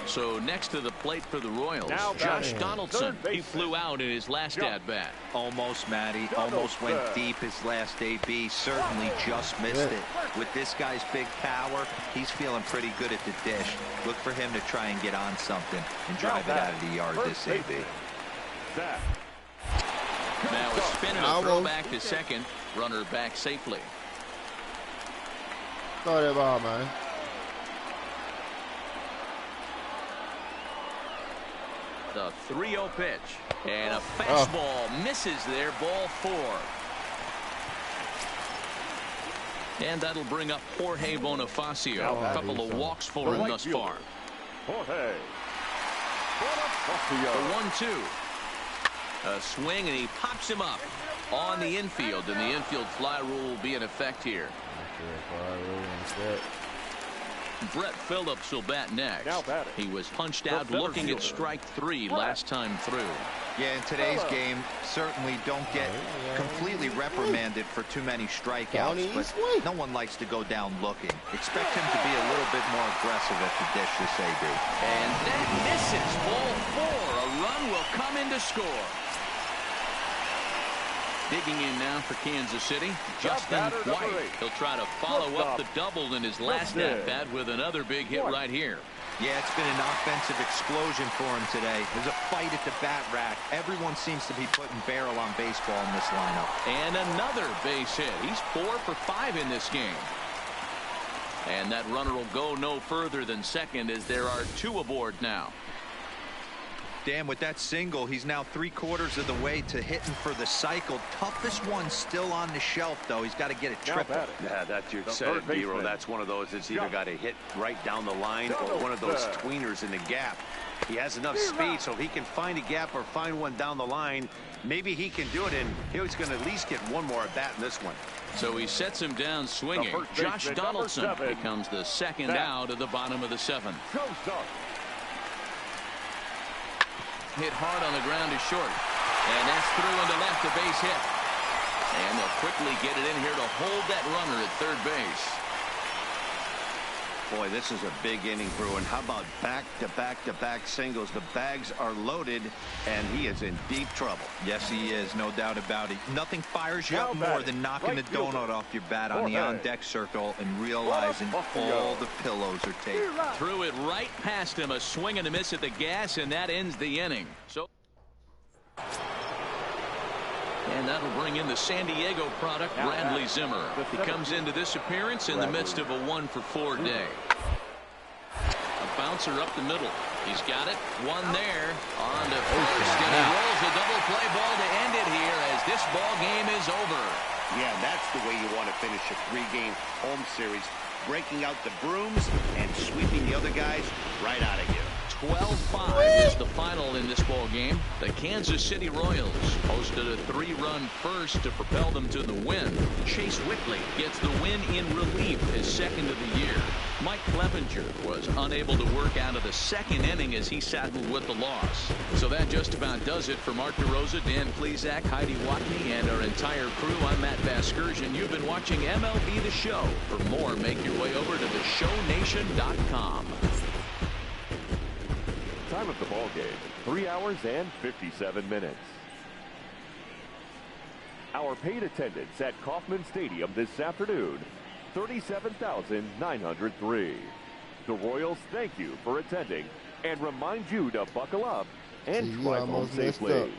Speaker 3: So next to the plate for the Royals, Josh Donaldson. He flew out in his last at-bat.
Speaker 6: Almost, Matty. Almost went deep his last AB. Certainly just missed it. With this guy's big power, he's feeling pretty good at the dish. Look for him to try and get on something and drive it out of the yard this AB.
Speaker 3: Now a spin and a throw back to second. Runner back safely.
Speaker 1: Throw that ball, man.
Speaker 3: The 3-0 pitch. And a fastball misses there, ball 4. And that'll bring up Jorge Bonifacio. A couple of walks for him thus far.
Speaker 7: Jorge
Speaker 3: The 1-2. A swing, and he pops him up on the infield. And the infield fly rule will be in effect here. Brett Phillips will bat next. He was punched out looking at strike 3 last time through.
Speaker 6: Yeah, in today's game, certainly don't get completely reprimanded for too many strikeouts, but no one likes to go down looking. Expect him to be a little bit more aggressive at the dish this AB.
Speaker 3: And that misses, ball 4. A run will come in to score. Digging in now for Kansas City, Justin White. He'll try to follow up the double in his last at-bat with another big hit right here.
Speaker 6: Yeah, it's been an offensive explosion for him today. There's a fight at the bat rack. Everyone seems to be putting barrel on baseball in this lineup.
Speaker 3: And another base hit. He's 4 for 5 in this game. And that runner will go no further than second as there are 2 aboard now.
Speaker 6: Dan, with that single, he's now 3/4 of the way to hitting for the cycle. Toughest one still on the shelf, though. He's got to get a triple.
Speaker 5: Yeah, that's your set, Hero. That's one of those that's either got to hit right down the line or one of those tweeners in the gap. He has enough speed, so if he can find a gap or find one down the line, maybe he can do it, and he's going to at least get one more at bat in this one.
Speaker 3: So he sets him down swinging. Josh Donaldson becomes the second out of the bottom of the 7th. hit hard on the ground to short. And that's through into left, a base hit. And they'll quickly get it in here to hold that runner at third base.
Speaker 5: Boy, this is a big inning, Bruin. How about back-to-back-to-back singles? The bags are loaded, and he is in deep trouble.
Speaker 6: Yes, he is, no doubt about it. Nothing fires you up more than knocking a donut off your bat on the on-deck circle and realizing all the pillows are taken.
Speaker 3: Threw it right past him, a swing and a miss at the gas, and that ends the inning. And that'll bring in the San Diego product, Bradley Zimmer. He comes into this appearance in the midst of a 1-for-4 day. A bouncer up the middle. He's got it. One there. On to first, and he rolls a double play ball to end it here as this ball game is over.
Speaker 5: Yeah, that's the way you want to finish a 3-game home series. Breaking out the brooms and sweeping the other guys right out of here.
Speaker 3: 12-5 is the final in this ball game. The Kansas City Royals posted a 3-run first to propel them to the win. Chase Whitley gets the win in relief, his second of the year. Mike Clevenger was unable to work out of the second inning as he saddled with the loss. So that just about does it for Mark DeRosa, Dan Plesac, Heidi Watney, and our entire crew. I'm Matt Vasgersian. You've been watching MLB The Show. For more, make your way over to theshownation.com.
Speaker 4: Time of the ball game, 3 hours and 57 minutes. Our paid attendance at Kauffman Stadium this afternoon, 37,903. The Royals thank you for attending and remind you to buckle up and drive home safely.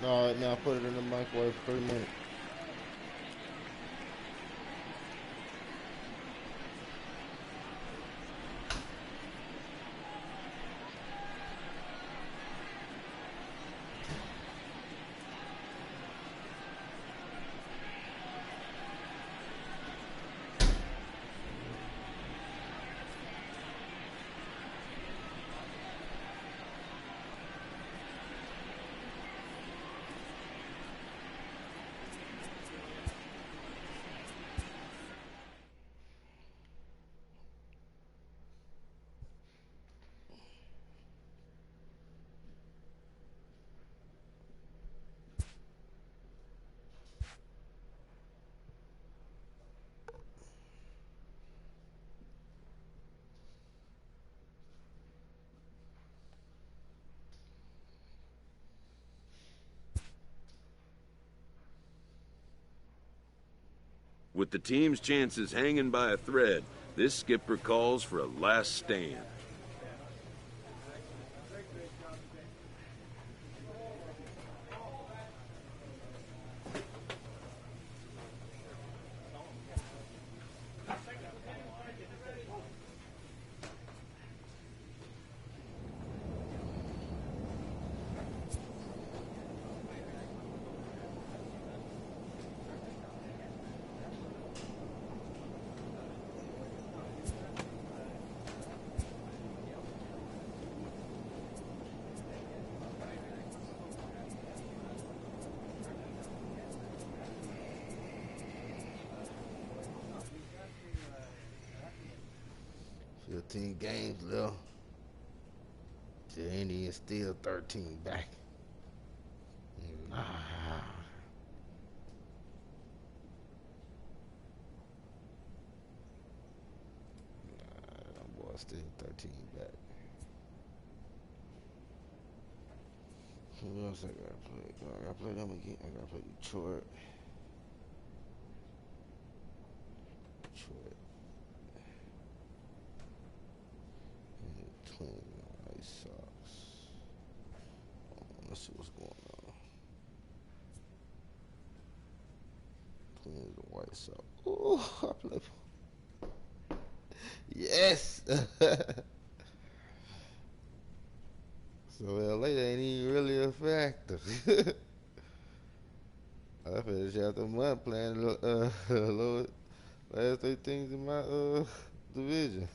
Speaker 1: All right, now put it in the microwave for 3 minutes.
Speaker 2: With the team's chances hanging by a thread, this skipper calls for a last stand. Games left. The Indians still 13 back. Nah. Them boys still 13 back. Who else I gotta play? I gotta play them again. I gotta play Detroit. Let's see what's going on. Twins and White Sox. Ooh, I play. Yes. So LA ain't even really a factor. I
Speaker 1: I finished out the month playing last 3 things in my division.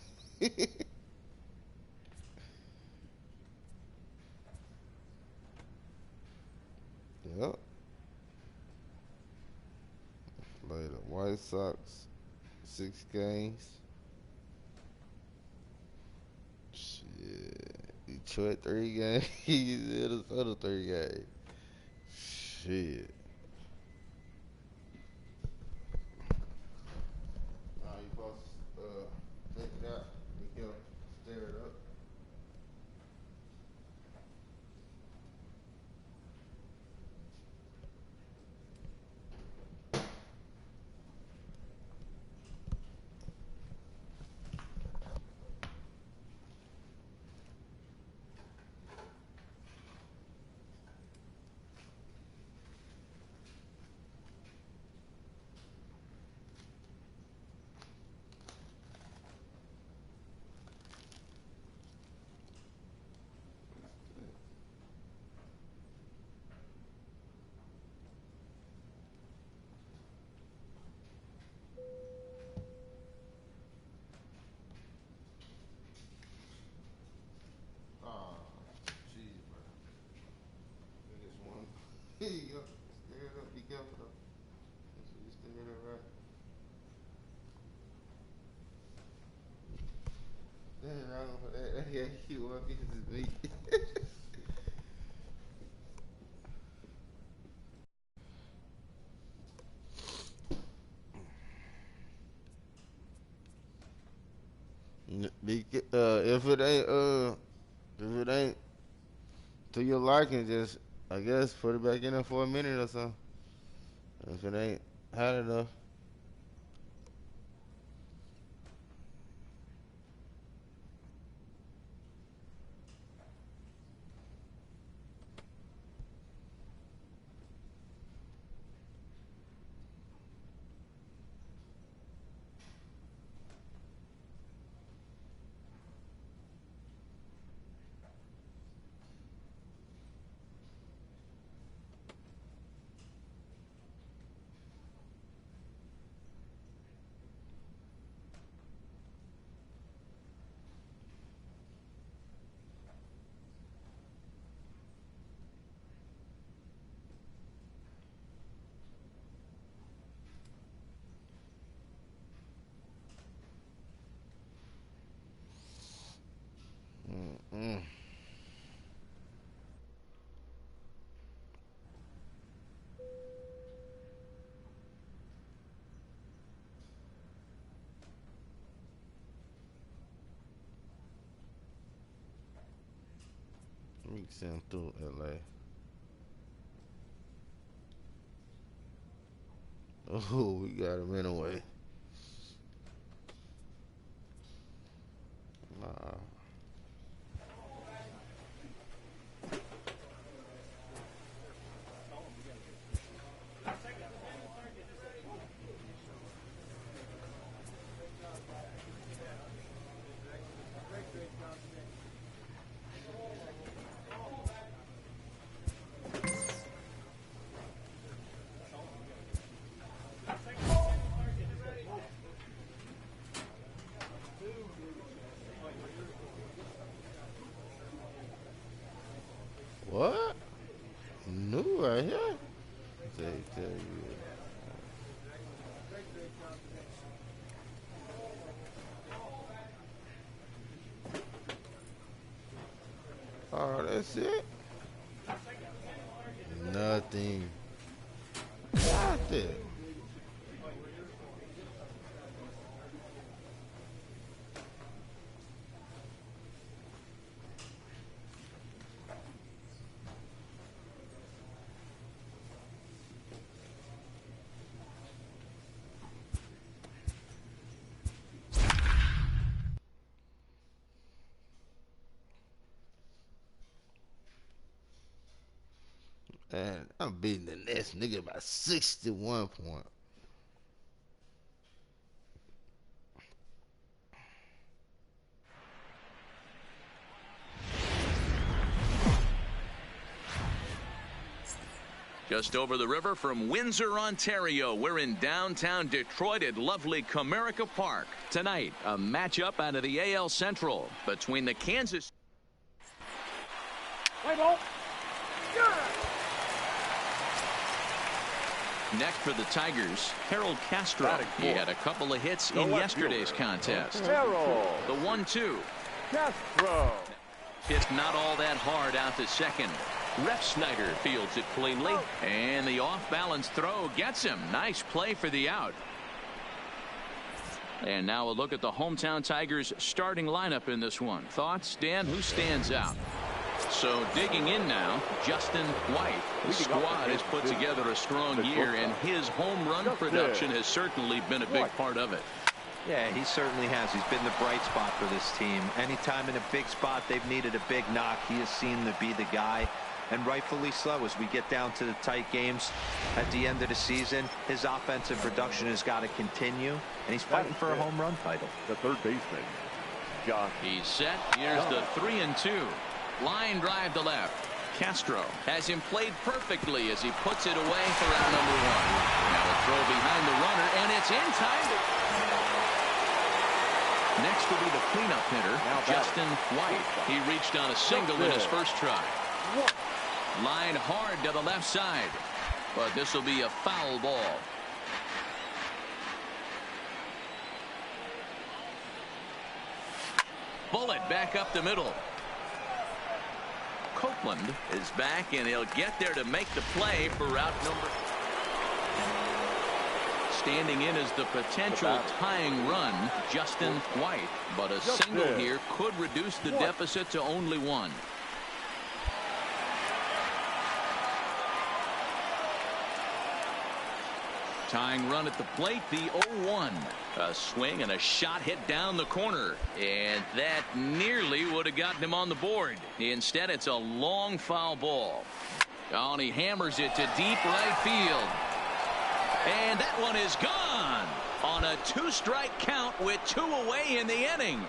Speaker 1: Yep. Played the White Sox 6 games. Shit. Detroit 3 games. The other 3 games. Shit. Now you supposed to take it out. You can stir it up. Here you go. Stir it up. Be careful though. Make sure you stir it up right. Nothing wrong with that. That got you up against me. If it ain't to your liking, just I guess put it back in there for a minute or so. If it ain't hot enough. Mm. Let me send through LA. Oh, we got him anyway. Nah. What? New right here? Tell you. Oh, that's it? Nothing. Nothing. And I'm beating the next nigga by 61 points.
Speaker 3: Just over the river from Windsor, Ontario, we're in downtown Detroit at lovely Comerica Park. Tonight, a matchup out of the AL Central between the Kansas... Next for the Tigers, Harold Castro. He had a couple of hits in yesterday's contest. The 1-2.
Speaker 4: Castro.
Speaker 3: Hit not all that hard out to second. Ref Snyder fields it cleanly, and the off-balance throw gets him. Nice play for the out. And now a look at the hometown Tigers starting lineup in this one. Thoughts, Dan? Who stands out? So digging in now, Justin White. The squad has put together a strong year, and his home run production has certainly been a big part of it.
Speaker 6: Yeah, he certainly has. He's been the bright spot for this team. Anytime in a big spot they've needed a big knock, he has seemed to be the guy. And rightfully so, as we get down to the tight games at the end of the season, his offensive production has got to continue, and he's fighting for a home run title.
Speaker 4: The third baseman, Josh.
Speaker 3: He's set. Here's the 3-2. Line drive to left. Castro has him played perfectly as he puts it away for out number 1. Now a throw behind the runner, and it's in time. Next will be the cleanup hitter, Justin White. He reached on a single in his first try. Line hard to the left side, but this will be a foul ball. Bullet back up the middle. Copeland is back, and he'll get there to make the play for route number. Standing in as the potential tying run, Justin White, but a single here could reduce the deficit to only 1. Tying run at the plate, the 0-1. A swing and a shot hit down the corner, and that nearly would have gotten him on the board. Instead, it's a long foul ball. Oh, and he hammers it to deep right field. And that one is gone on a 2-strike count with 2 away in the inning.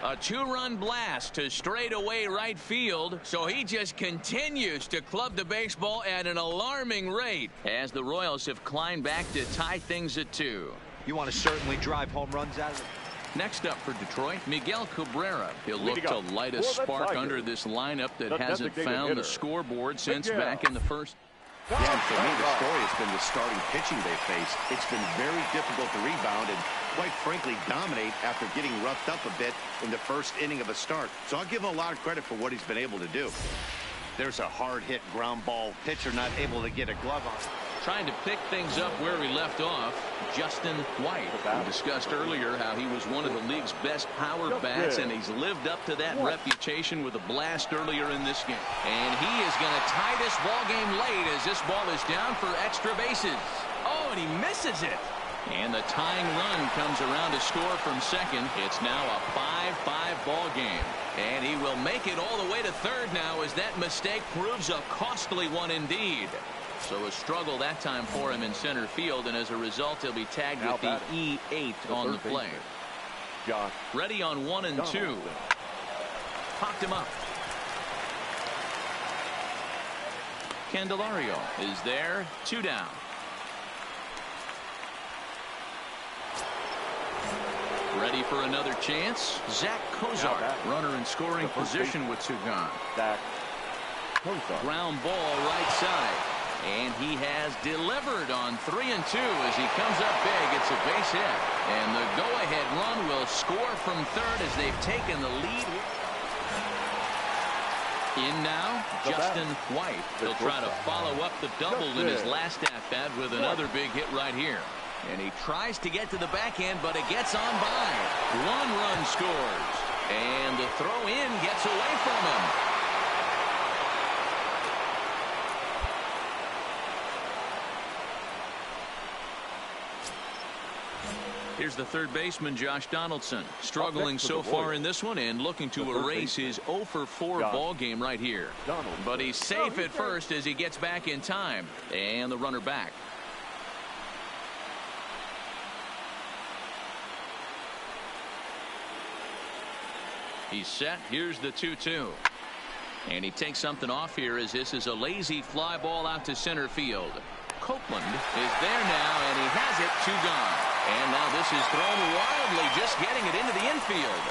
Speaker 3: A 2-run blast to straightaway right field, so he just continues to club the baseball at an alarming rate as the Royals have climbed back to tie things at 2.
Speaker 6: You want to certainly drive home runs out of it.
Speaker 3: Next up for Detroit, Miguel Cabrera. He'll look to light a spark under this lineup that hasn't found the scoreboard since back in the first.
Speaker 5: Yeah, and for me, the story has been the starting pitching they face. It's been very difficult to rebound and, quite frankly, dominate after getting roughed up a bit in the first inning of a start. So I'll give him a lot of credit for what he's been able to do. There's a hard-hit ground ball. Pitcher not able to get a glove on.
Speaker 3: Trying to pick things up where we left off, Justin White. We discussed earlier how he was one of the league's best power bats, and he's lived up to that reputation with a blast earlier in this game. And he is going to tie this ball game late as this ball is down for extra bases. Oh, and he misses it. And the tying run comes around to score from second. It's now a 5-5 ball game. And he will make it all the way to third now as that mistake proves a costly one indeed. So a struggle that time for him in center field, and as a result, he'll be tagged with the E8 on the play. Ready on 1 and 2. Popped him up. Candelario is there, 2 down. Ready for another chance. Zach Kozar, runner in scoring position with 2 gone. Ground ball right side. And he has delivered on 3 and 2 as he comes up big. It's a base hit. And the go-ahead run will score from third as they've taken the lead. In now, Justin White. He'll try to follow up the double in his last at-bat with another big hit right here. And he tries to get to the backhand, but it gets on by. 1 run scores. And the throw in gets away from him. Here's the third baseman, Josh Donaldson, struggling so far in this one and looking to erase his 0-for-4 ball game right here. But he's safe at first as he gets back in time. And the runner back. He's set. Here's the 2-2. And he takes something off here as this is a lazy fly ball out to center field. Copeland is there now, and he has it, 2 gone. And now this is thrown wildly, just getting it into the infield.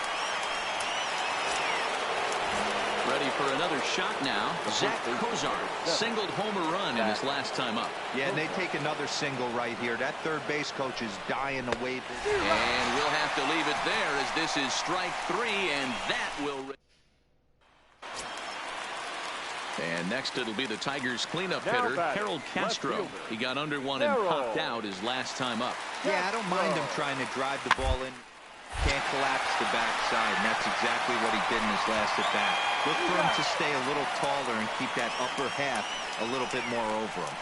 Speaker 3: Ready for another shot now. Zach Kozar singled homer run in his last time up.
Speaker 6: Yeah, and they take another single right here. That third base coach is dying to wait.
Speaker 3: And we'll have to leave it there as this is strike 3, and that will... And next it'll be the Tigers cleanup hitter, Harold Castro. He got under one and popped out his last time up.
Speaker 6: Yeah, I don't mind him trying to drive the ball in. Can't collapse the backside, and that's exactly what he did in his last at bat. Look for him to stay a little taller and keep that upper half a little bit more over him.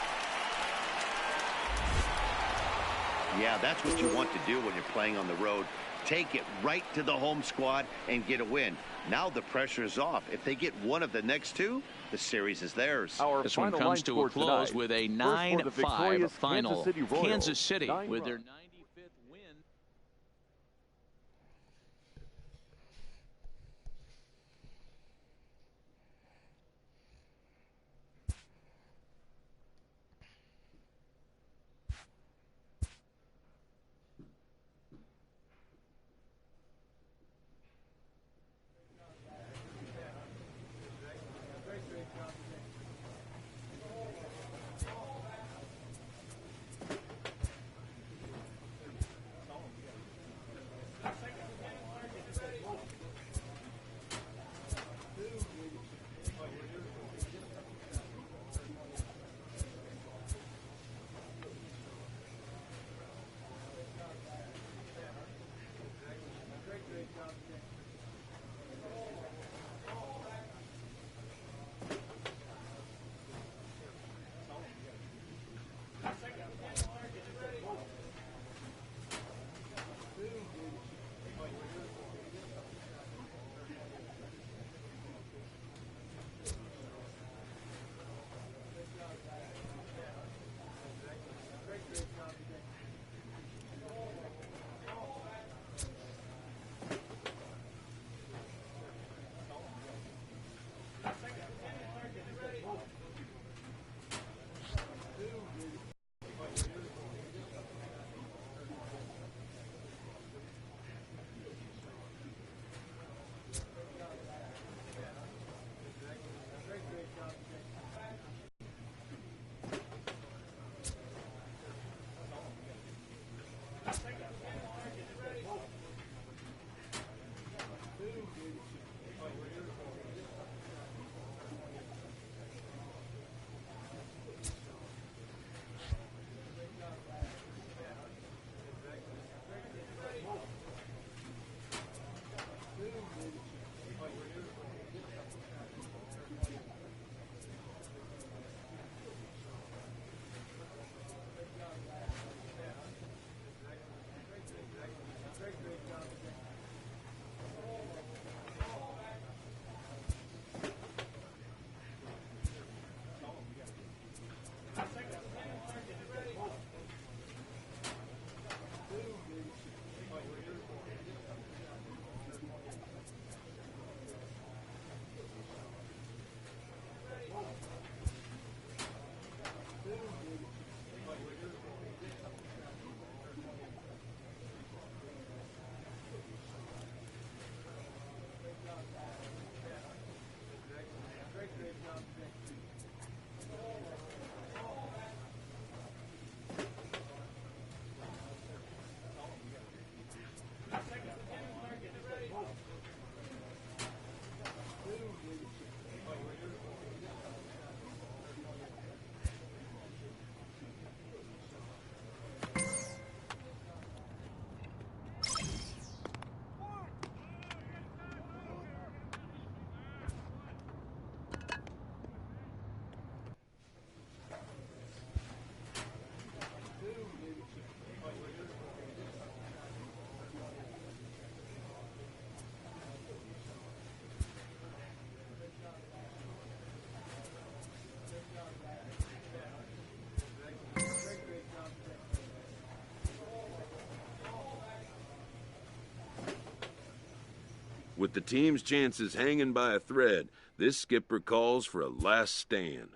Speaker 5: Yeah, that's what you want to do when you're playing on the road. Take it right to the home squad and get a win. Now the pressure is off. If they get one of the next 2, the series is theirs.
Speaker 3: This one comes to a close with a 9-5 final. Kansas City with their 95th win.
Speaker 2: With the team's chances hanging by a thread, this skipper calls for a last stand.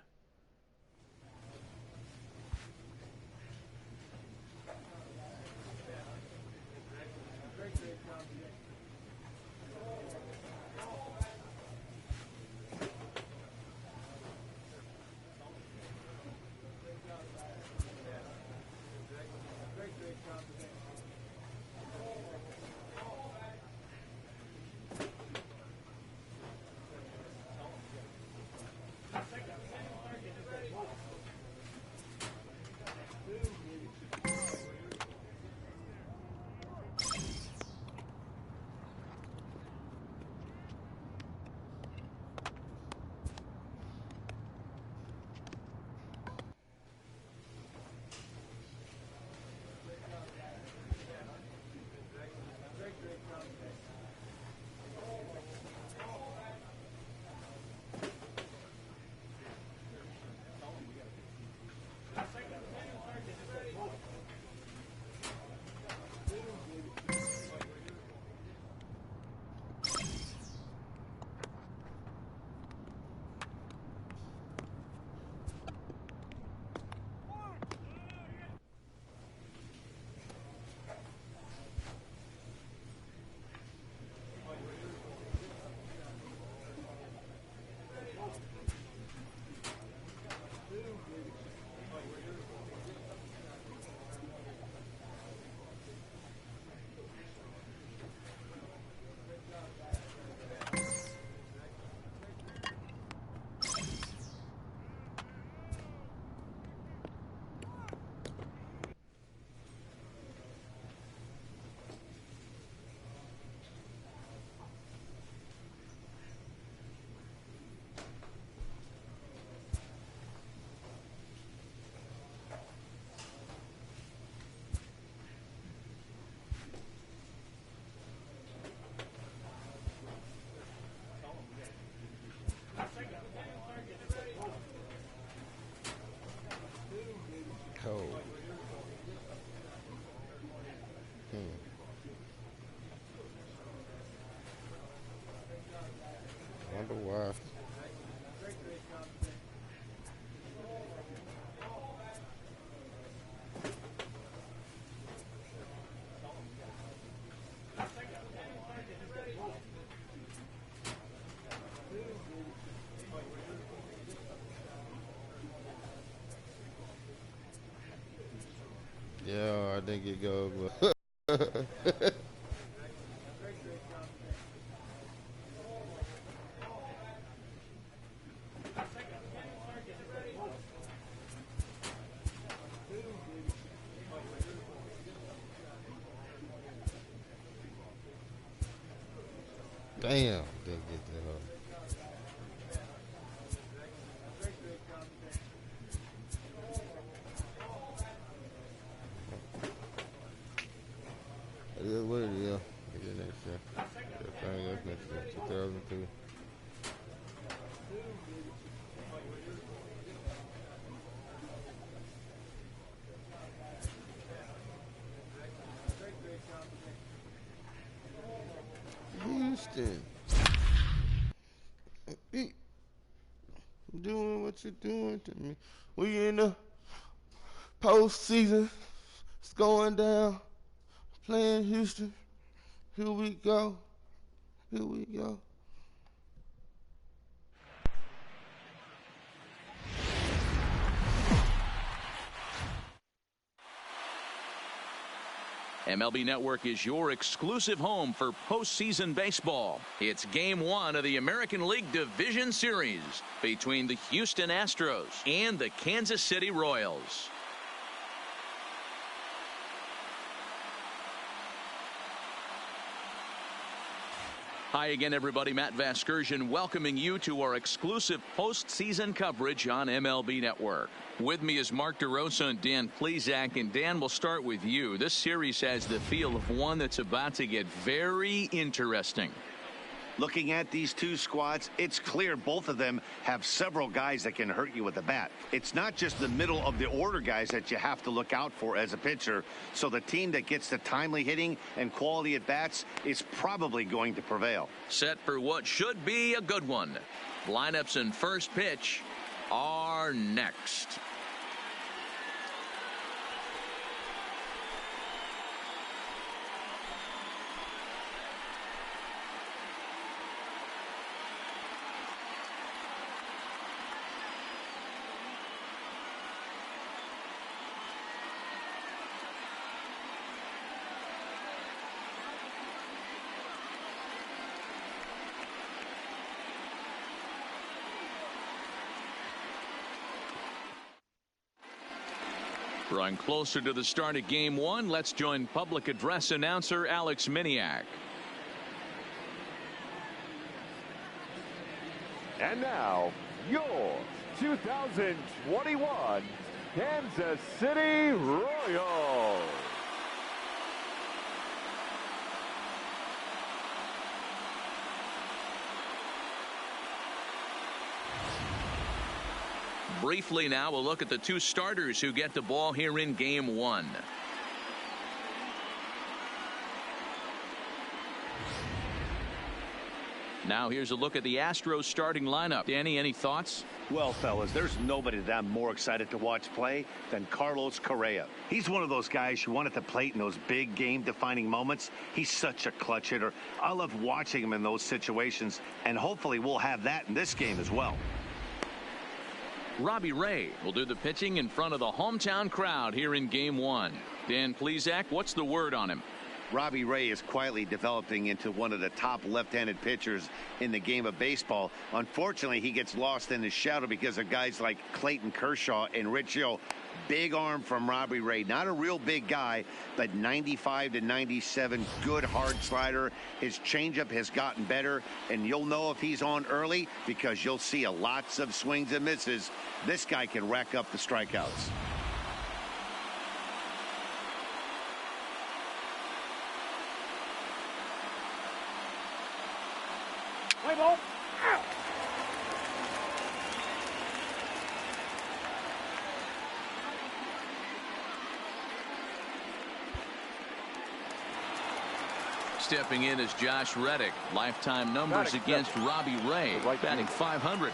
Speaker 1: Cold. Wonder why. Yeah, I didn't get gold, but damn, didn't get that up. It is what it is. It is next year. That's next year. 2002. Houston. Doing what you're doing to me. We in the postseason. It's going down. Playing Houston. Here we go. Here we go.
Speaker 3: MLB Network is your exclusive home for postseason baseball. It's Game 1 of the American League Division Series between the Houston Astros and the Kansas City Royals. Hi again, everybody. Matt Vasgersian welcoming you to our exclusive postseason coverage on MLB Network. With me is Mark DeRosa and Dan Plesac. And Dan, we'll start with you. This series has the feel of one that's about to get very interesting.
Speaker 5: Looking at these two squads, it's clear both of them have several guys that can hurt you with the bat. It's not just the middle of the order guys that you have to look out for as a pitcher. So the team that gets the timely hitting and quality at bats is probably going to prevail.
Speaker 3: Set for what should be a good one. Lineups and first pitch are next. Drawing closer to the start of game one, let's join public address announcer Alex Miniak.
Speaker 4: And now, your 2021 Kansas City Royals.
Speaker 3: Briefly now, we'll look at the two starters who get the ball here in game one. Now here's a look at the Astros starting lineup. Danny, any thoughts?
Speaker 5: Well, fellas, there's nobody that I'm more excited to watch play than Carlos Correa. He's one of those guys you want at the plate in those big game-defining moments. He's such a clutch hitter. I love watching him in those situations, and hopefully we'll have that in this game as well.
Speaker 3: Robbie Ray will do the pitching in front of the hometown crowd here in game one. Dan Plesac, what's the word on him?
Speaker 5: Robbie Ray is quietly developing into one of the top left-handed pitchers in the game of baseball. Unfortunately, he gets lost in his shadow because of guys like Clayton Kershaw and Riccio. Big arm from Robbie Ray. Not a real big guy, but 95 to 97, good hard slider. His changeup has gotten better, and you'll know if he's on early because you'll see lots of swings and misses. This guy can rack up the strikeouts.
Speaker 7: Play ball. Out.
Speaker 3: Stepping in is Josh Reddick. Lifetime numbers against Robbie Ray. Batting 500.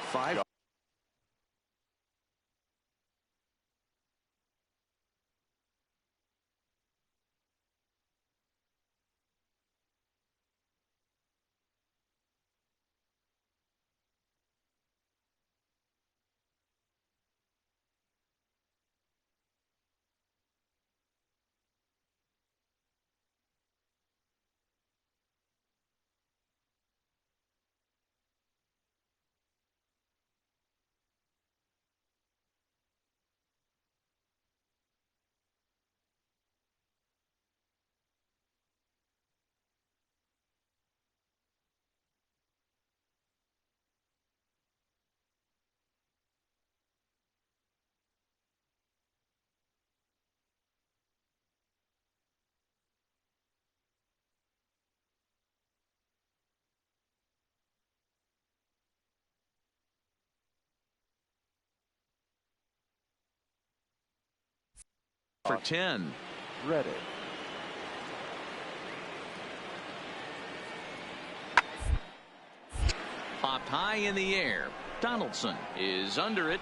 Speaker 3: For 10.
Speaker 4: Reddick.
Speaker 3: Popped high in the air. Donaldson is under it,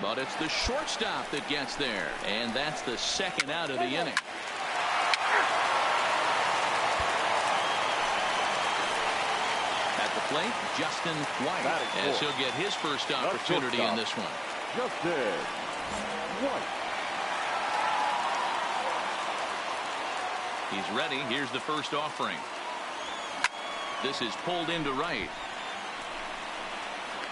Speaker 3: but it's the shortstop that gets there, and that's the second out of the inning. At the plate, Justin White, as he'll get his first opportunity in this one.
Speaker 4: Justin White.
Speaker 3: He's ready. Here's the first offering. This is pulled into right.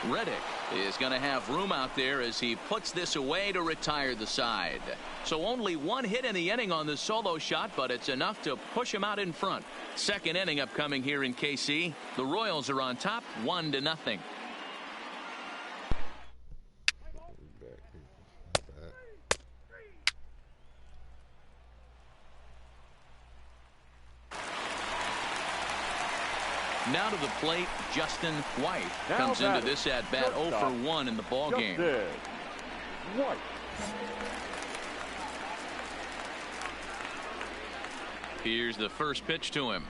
Speaker 3: Reddick is going to have room out there as he puts this away to retire the side. So only one hit in the inning on the solo shot, but it's enough to push him out in front. Second inning upcoming here in KC. The Royals are on top 1-0. Now to the plate, Justin White comes into this at-bat 0 for 1 in the ball game.
Speaker 4: White.
Speaker 3: Here's the first pitch to him.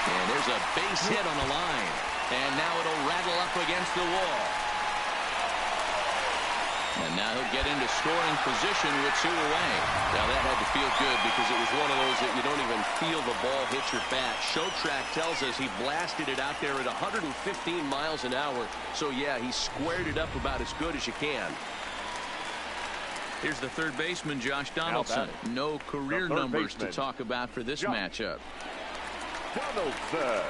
Speaker 3: And there's a base hit on the line. And now it'll rattle up against the wall. And now he'll get into scoring position with 2 away. Now that had to feel good because it was one of those that you don't even feel the ball hit your bat. Show track tells us he blasted it out there at 115 miles an hour. So yeah, he squared it up about as good as you can. Here's the third baseman, Josh Donaldson. No career numbers to talk about for this matchup.
Speaker 4: Donaldson.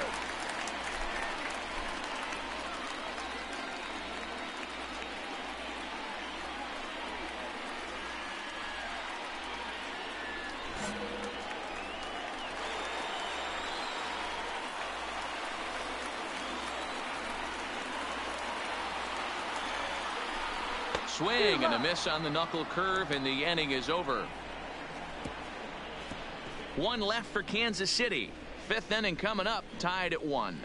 Speaker 3: Swing and a miss on the knuckle curve, and the inning is over. 1 left for Kansas City. 5th inning coming up, tied at 1.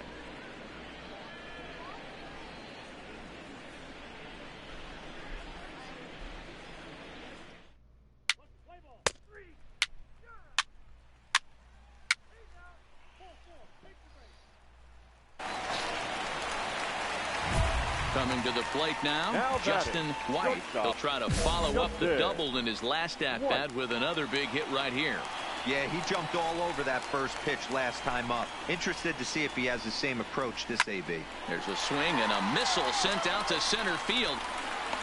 Speaker 3: Coming to the plate now Justin White. He'll try to follow up the double in his last at-bat with another big hit right here.
Speaker 6: Yeah, he jumped all over that first pitch last time up. Interested to see if he has the same approach this AB.
Speaker 3: There's a swing and a missile sent out to center field.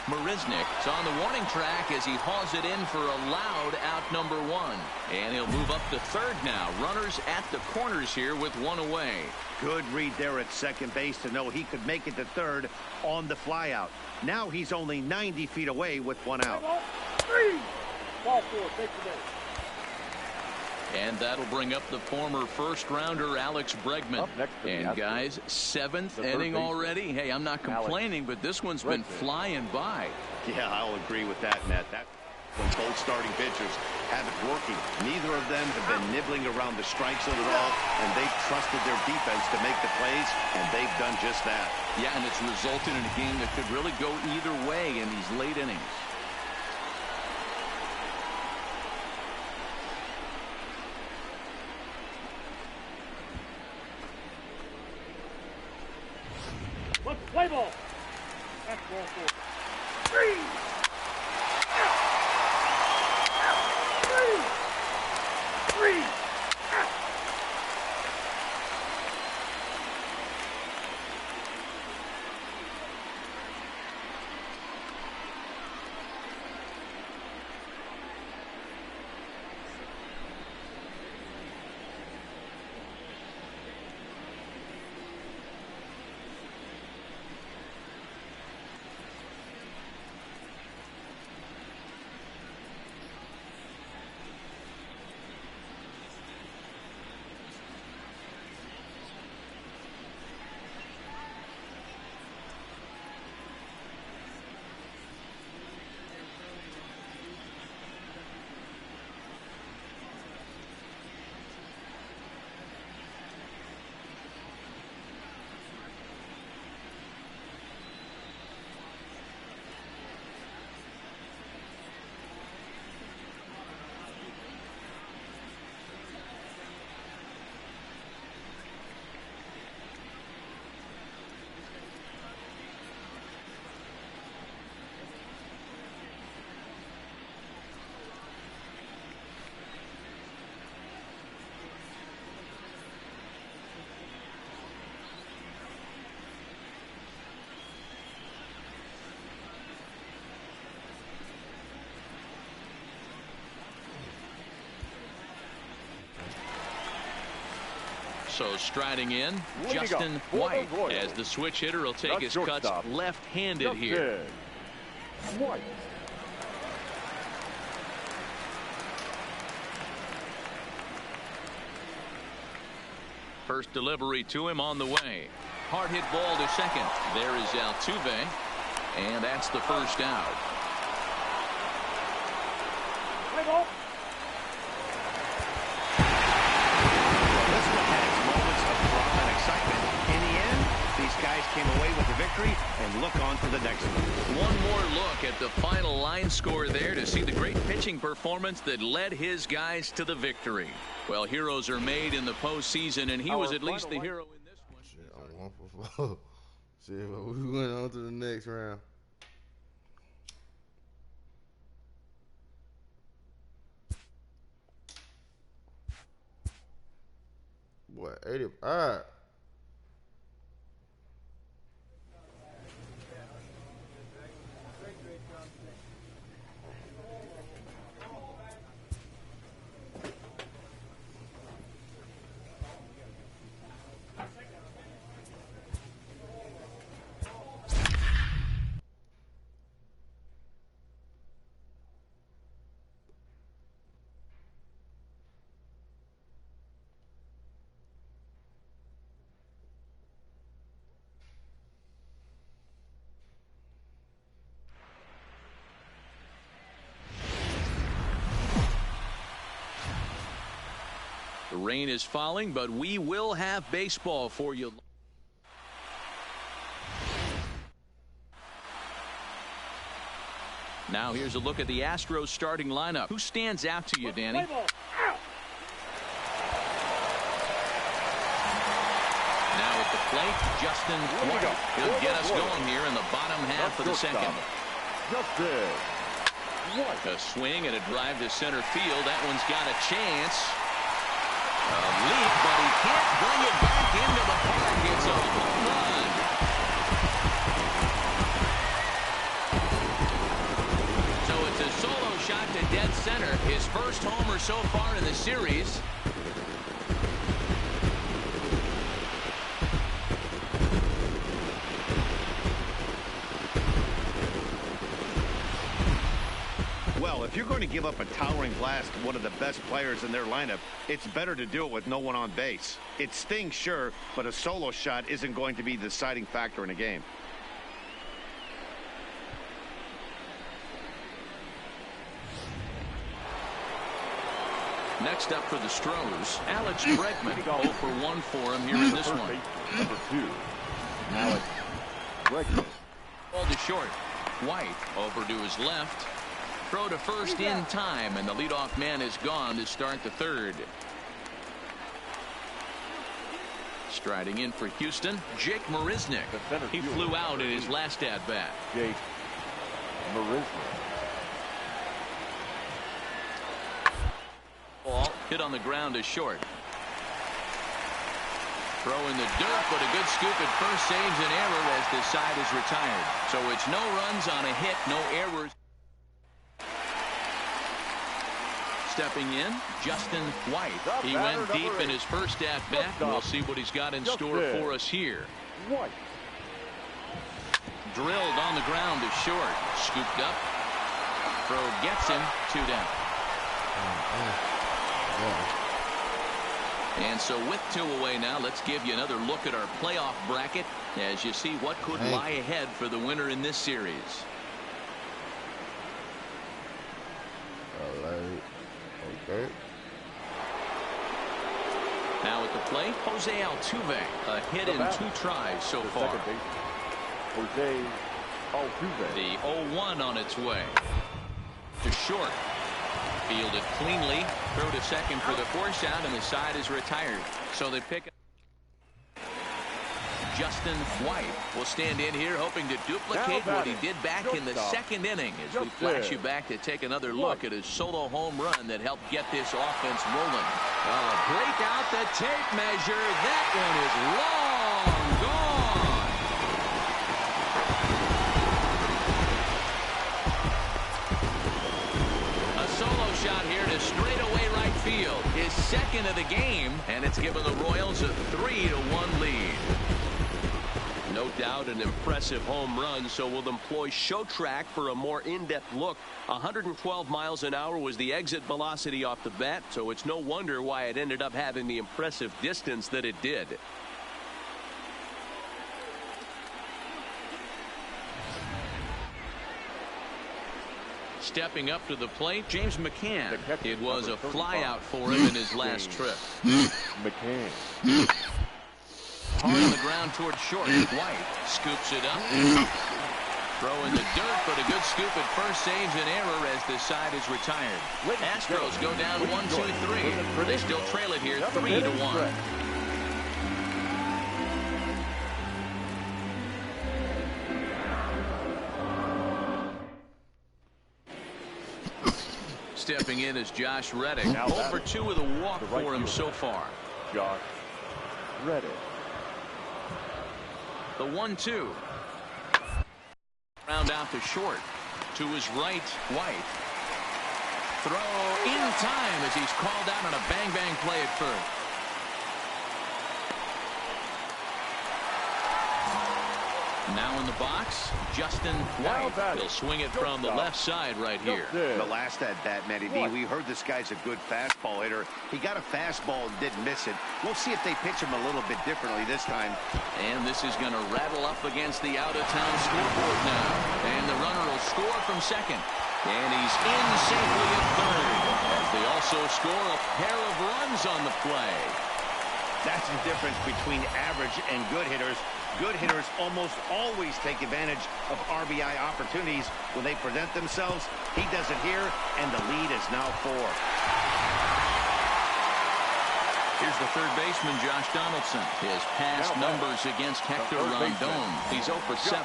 Speaker 3: Marisnick's on the warning track as he hauls it in for a loud out number 1. And he'll move up to third now. Runners at the corners here with 1 away.
Speaker 5: Good read there at second base to know he could make it to third on the flyout. Now he's only 90 feet away with 1 out.
Speaker 7: Ball 4, take the base.
Speaker 3: And that'll bring up the former first-rounder Alex Bregman. And guys, 7th inning already. Hey, I'm not complaining, but this one's been flying by.
Speaker 5: Yeah, I'll agree with that, Nat. That when both starting pitchers have it working. Neither of them have been nibbling around the strike zone at all, and they've trusted their defense to make the plays, and they've done just that.
Speaker 3: Yeah, and it's resulted in a game that could really go either way in these late innings.
Speaker 7: Play ball. That's ball 4. 3. 3.
Speaker 3: So striding in, Justin White, as the switch hitter will take his cuts left-handed here.
Speaker 4: White.
Speaker 3: First delivery to him on the way. Hard hit ball to second. There is Altuve, and that's the first out.
Speaker 7: Play ball.
Speaker 5: guys came away with the victory and look on to the next one.
Speaker 3: One more look at the final line score there to see the great pitching performance that led his guys to the victory. Well, heroes are made in the postseason, and he was at least the hero in this one.
Speaker 1: Shit, I'm 1 for 4. Shit, but we went on to the next round. Boy, 85.
Speaker 3: The rain is falling, but we will have baseball for you. Now here's a look at the Astros starting lineup. Who stands out to you, Danny? Now at the plate, Justin White. He'll get us going here in the bottom half of the second.
Speaker 4: Justin White.
Speaker 3: A swing and a drive to center field. That one's got a chance. A leap, but he can't bring it back into the park. It's a home run. So it's a solo shot to dead center. His first homer so far in the series.
Speaker 5: Well, if you're going to give up a towering blast to one of the best players in their lineup, it's better to do it with no one on base. It stings, sure, but a solo shot isn't going to be the deciding factor in a game.
Speaker 3: Next up for the Stros, Alex Bregman. 0 for 1 for him here in this one.
Speaker 4: Number 2, Alex Bregman.
Speaker 3: Ball to short. White over to his left. Throw to first in time, and the leadoff man is gone to start the third. Striding in for Houston, Jake Marisnick. He flew out in his last at-bat.
Speaker 4: Jake Marisnick.
Speaker 3: Ball hit on the ground to short. Throw in the dirt, but a good scoop at first saves an error as the side is retired. So it's no runs on a hit, no errors. Stepping in, Justin White. He went deep in his first at-bat. We'll see what he's got in store for us here.
Speaker 4: White.
Speaker 3: Drilled on the ground to short. Scooped up. Throw gets him. 2 down. And so with 2 away now, let's give you another look at our playoff bracket as you see what could lie ahead for the winner in this series.
Speaker 1: Okay.
Speaker 3: Now at the plate, Jose Altuve. A hit in 2 tries so far.
Speaker 4: Jose Altuve.
Speaker 3: The 0-1 on its way. To short. Fielded cleanly. Throw to second for the force out, and the side is retired. So they pick up Justin White. Will stand in here hoping to duplicate what he did back in the second inning as we flash you back to take another look at his solo home run that helped get this offense rolling. Break out the tape measure. That one is long gone. A solo shot here to straightaway right field. His second of the game, and it's given the Royals a 3-1 lead.
Speaker 8: No doubt an impressive home run, so we'll employ show track for a more in-depth look. 112 miles an hour was the exit velocity off the bat, so it's no wonder why it ended up having the impressive distance that it did.
Speaker 3: Stepping up to the plate, James McCann. It was a flyout for him in his last trip.
Speaker 4: McCann.
Speaker 3: Hard on the ground towards short. White scoops it up. Throw in the dirt, but a good scoop at first saves an error as the side is retired. Astros go down 1-2-3. They still trail it here 3-1. Stepping in is Josh Reddick. 0 for 2 with a walk for him so far.
Speaker 4: Josh Reddick.
Speaker 3: The 1-2. Round out to short. To his right, White. Throw in time as he's called out on a bang-bang play at first. Now in the box, Justin White. He'll swing it from the left side right here.
Speaker 5: The last at bat, Matty D, we heard this guy's a good fastball hitter. He got a fastball and didn't miss it. We'll see if they pitch him a little bit differently this time.
Speaker 3: And this is going to rattle up against the out-of-town scoreboard now. And the runner will score from second. And he's in safely at third, as they also score a pair of runs on the play.
Speaker 5: That's the difference between average and good hitters. Good hitters almost always take advantage of RBI opportunities when they present themselves. He does it here, and the lead is now 4.
Speaker 3: Here's the third baseman, Josh Donaldson. His past numbers against Hector Rondon. He's 0 for 7.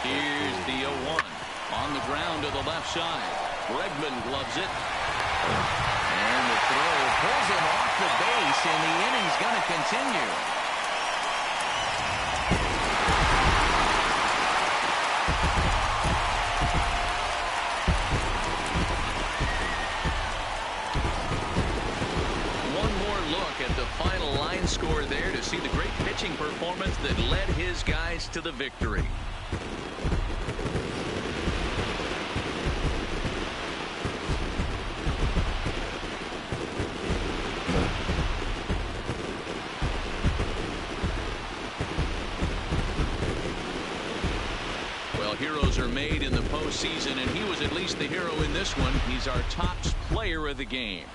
Speaker 3: Here's the 0-1. On the ground to the left side. Bregman gloves it. And the throw pulls him off the base, and the inning's going to continue. One more look at the final line score there to see the great pitching performance that led his guys to the victory. Heroes are made in the postseason, and he was at least the hero in this one. He's our top player of the game.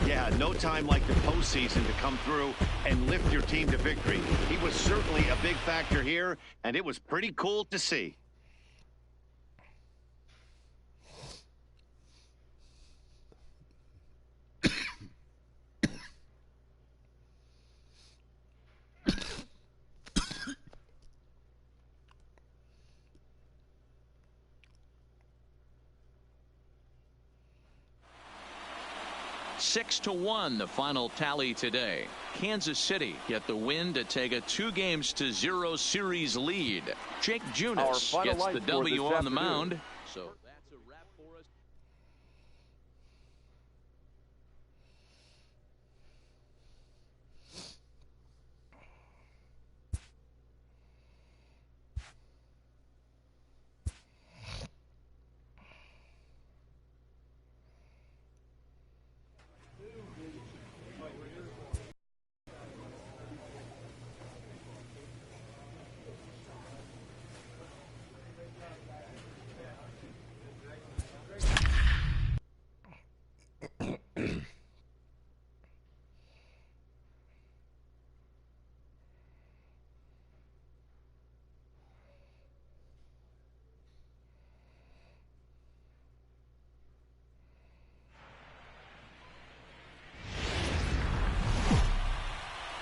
Speaker 5: Yeah, no time like the postseason to come through and lift your team to victory. He was certainly a big factor here, and it was pretty cool to see.
Speaker 3: Six to 1, the final tally today. Kansas City get the win to take a 2-0 series lead. Jake Junis gets the W on the mound. So that's a wrap for us.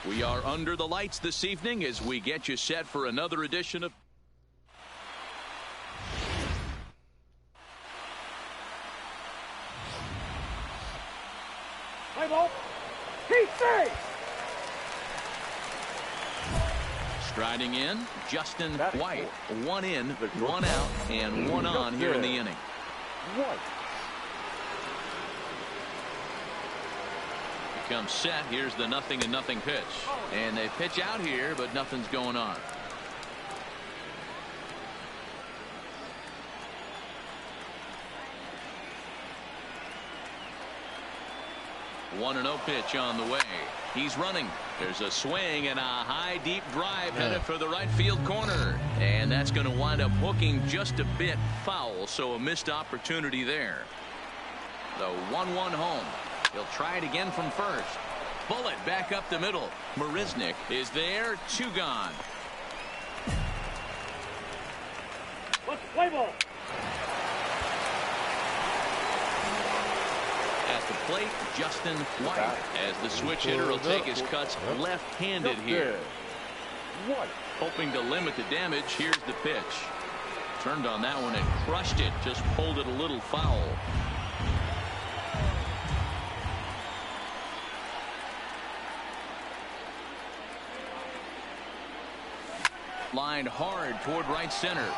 Speaker 3: We are under the lights this evening as we get you set for another edition of
Speaker 7: Play ball. PC.
Speaker 3: Striding in, Justin White. 1 in, 1 out, and 1 on here in the inning.
Speaker 4: White.
Speaker 3: Comes set. Here's the 0-0 pitch. And they pitch out here, but nothing's going on. One 1-0 pitch on the way. He's running. There's a swing and a high, deep drive headed for the right field corner. And that's going to wind up hooking just a bit foul, so a missed opportunity there. The 1-1 home. He'll try it again from first. Bullet back up the middle. Marisnik is there. 2 gone.
Speaker 7: Let's play ball.
Speaker 3: At the plate, Justin White, as the switch hitter will take his cuts left-handed here. Hoping to limit the damage. Here's the pitch. Turned on that one and crushed it. Just pulled it a little foul. Lined hard toward right center.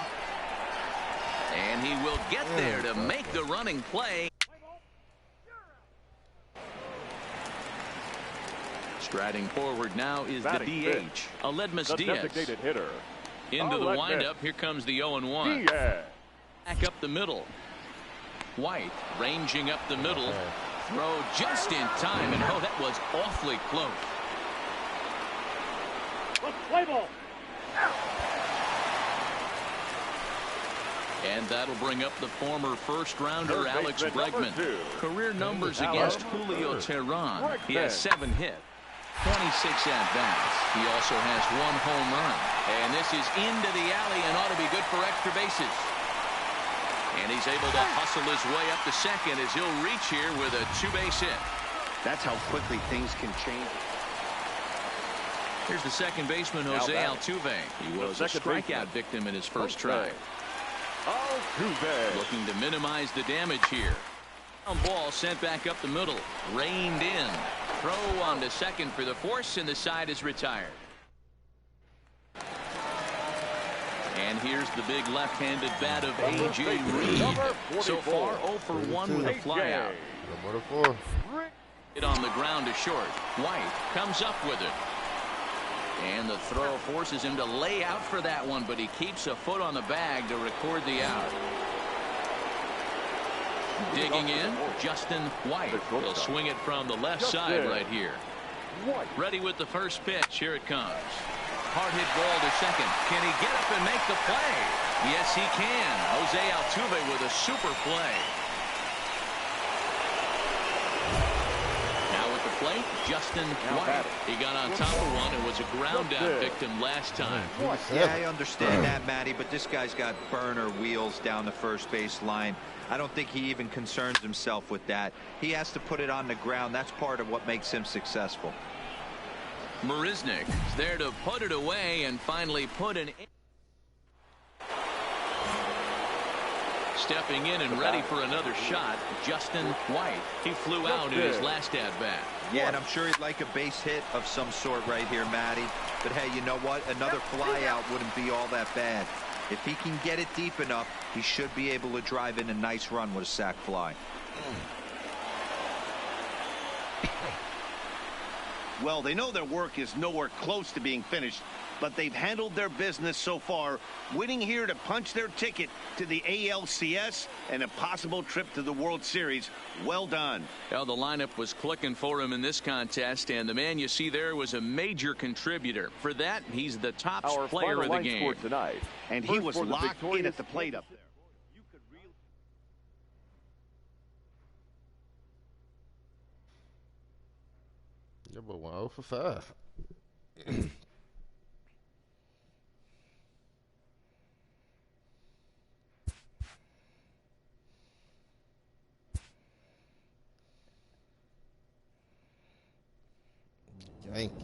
Speaker 3: And he will get there to make the running play. Striding forward now is the DH, Aledmus Diaz.
Speaker 4: Hitter.
Speaker 3: Into the windup. Here comes the 0-1. Back up the middle. White ranging up the middle. Throw just in time. And oh, that was awfully close.
Speaker 7: Let's play ball.
Speaker 3: And that'll bring up the former first-rounder Alex Bregman. Career numbers against Julio Teheran. He has 7 hits. 26 at-bats. He also has 1 home run. And this is into the alley and ought to be good for extra bases. And he's able to hustle his way up to second as he'll reach here with a 2-base hit.
Speaker 5: That's how quickly things can change.
Speaker 3: Here's the second baseman, Jose Altuve. He was a strikeout victim in his first try.
Speaker 4: Altuve.
Speaker 3: Looking to minimize the damage here. Ball sent back up the middle. Reined in. Throw on to second for the force, and the side is retired. And here's the big left-handed bat of A.J. Reed. So far, 0 for 1 with a flyout. Hit on the ground to short. White comes up with it. And the throw forces him to lay out for that one, but he keeps a foot on the bag to record the out. Digging in, Justin White. He'll swing it from the left side right here. Ready with the first pitch. Here it comes. Hard hit ball to second. Can he get up and make the play? Yes, he can. Jose Altuve with a super play. Now with the plate, Justin White. He got on top of one and was a ground out victim last time.
Speaker 6: Yeah, I understand that, Matty, but this guy's got burner wheels down the first base line. I don't think he even concerns himself with that. He has to put it on the ground. That's part of what makes him successful.
Speaker 3: Marisnik is there to put it away and finally put an... Stepping in and ready for another shot, Justin White. He flew out in his last at-bat.
Speaker 6: Yeah, and I'm sure he'd like a base hit of some sort right here, Matty. But hey, you know what? Another flyout wouldn't be all that bad. If he can get it deep enough, he should be able to drive in a nice run with a sac fly.
Speaker 5: Well, they know their work is nowhere close to being finished, but they've handled their business so far, winning here to punch their ticket to the ALCS and a possible trip to the World Series. Well done.
Speaker 3: Well, the lineup was clicking for him in this contest, and the man you see there was a major contributor. For that, he's the top player of the game.
Speaker 4: Tonight.
Speaker 5: And he was locked in at the plate up there.
Speaker 1: Yeah, but 1 for 5. Yankees.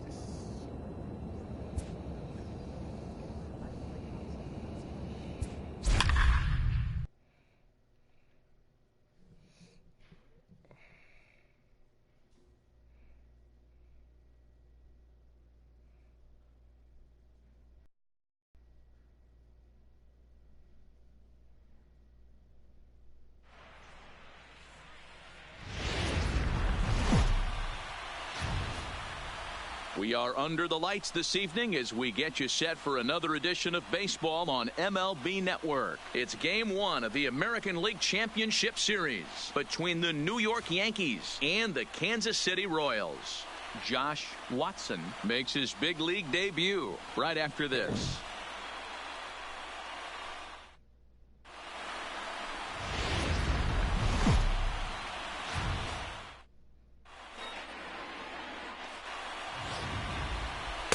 Speaker 3: We are under the lights this evening as we get you set for another edition of baseball on MLB Network. It's Game 1 of the American League Championship Series between the New York Yankees and the Kansas City Royals. Josh Watson makes his big league debut right after this.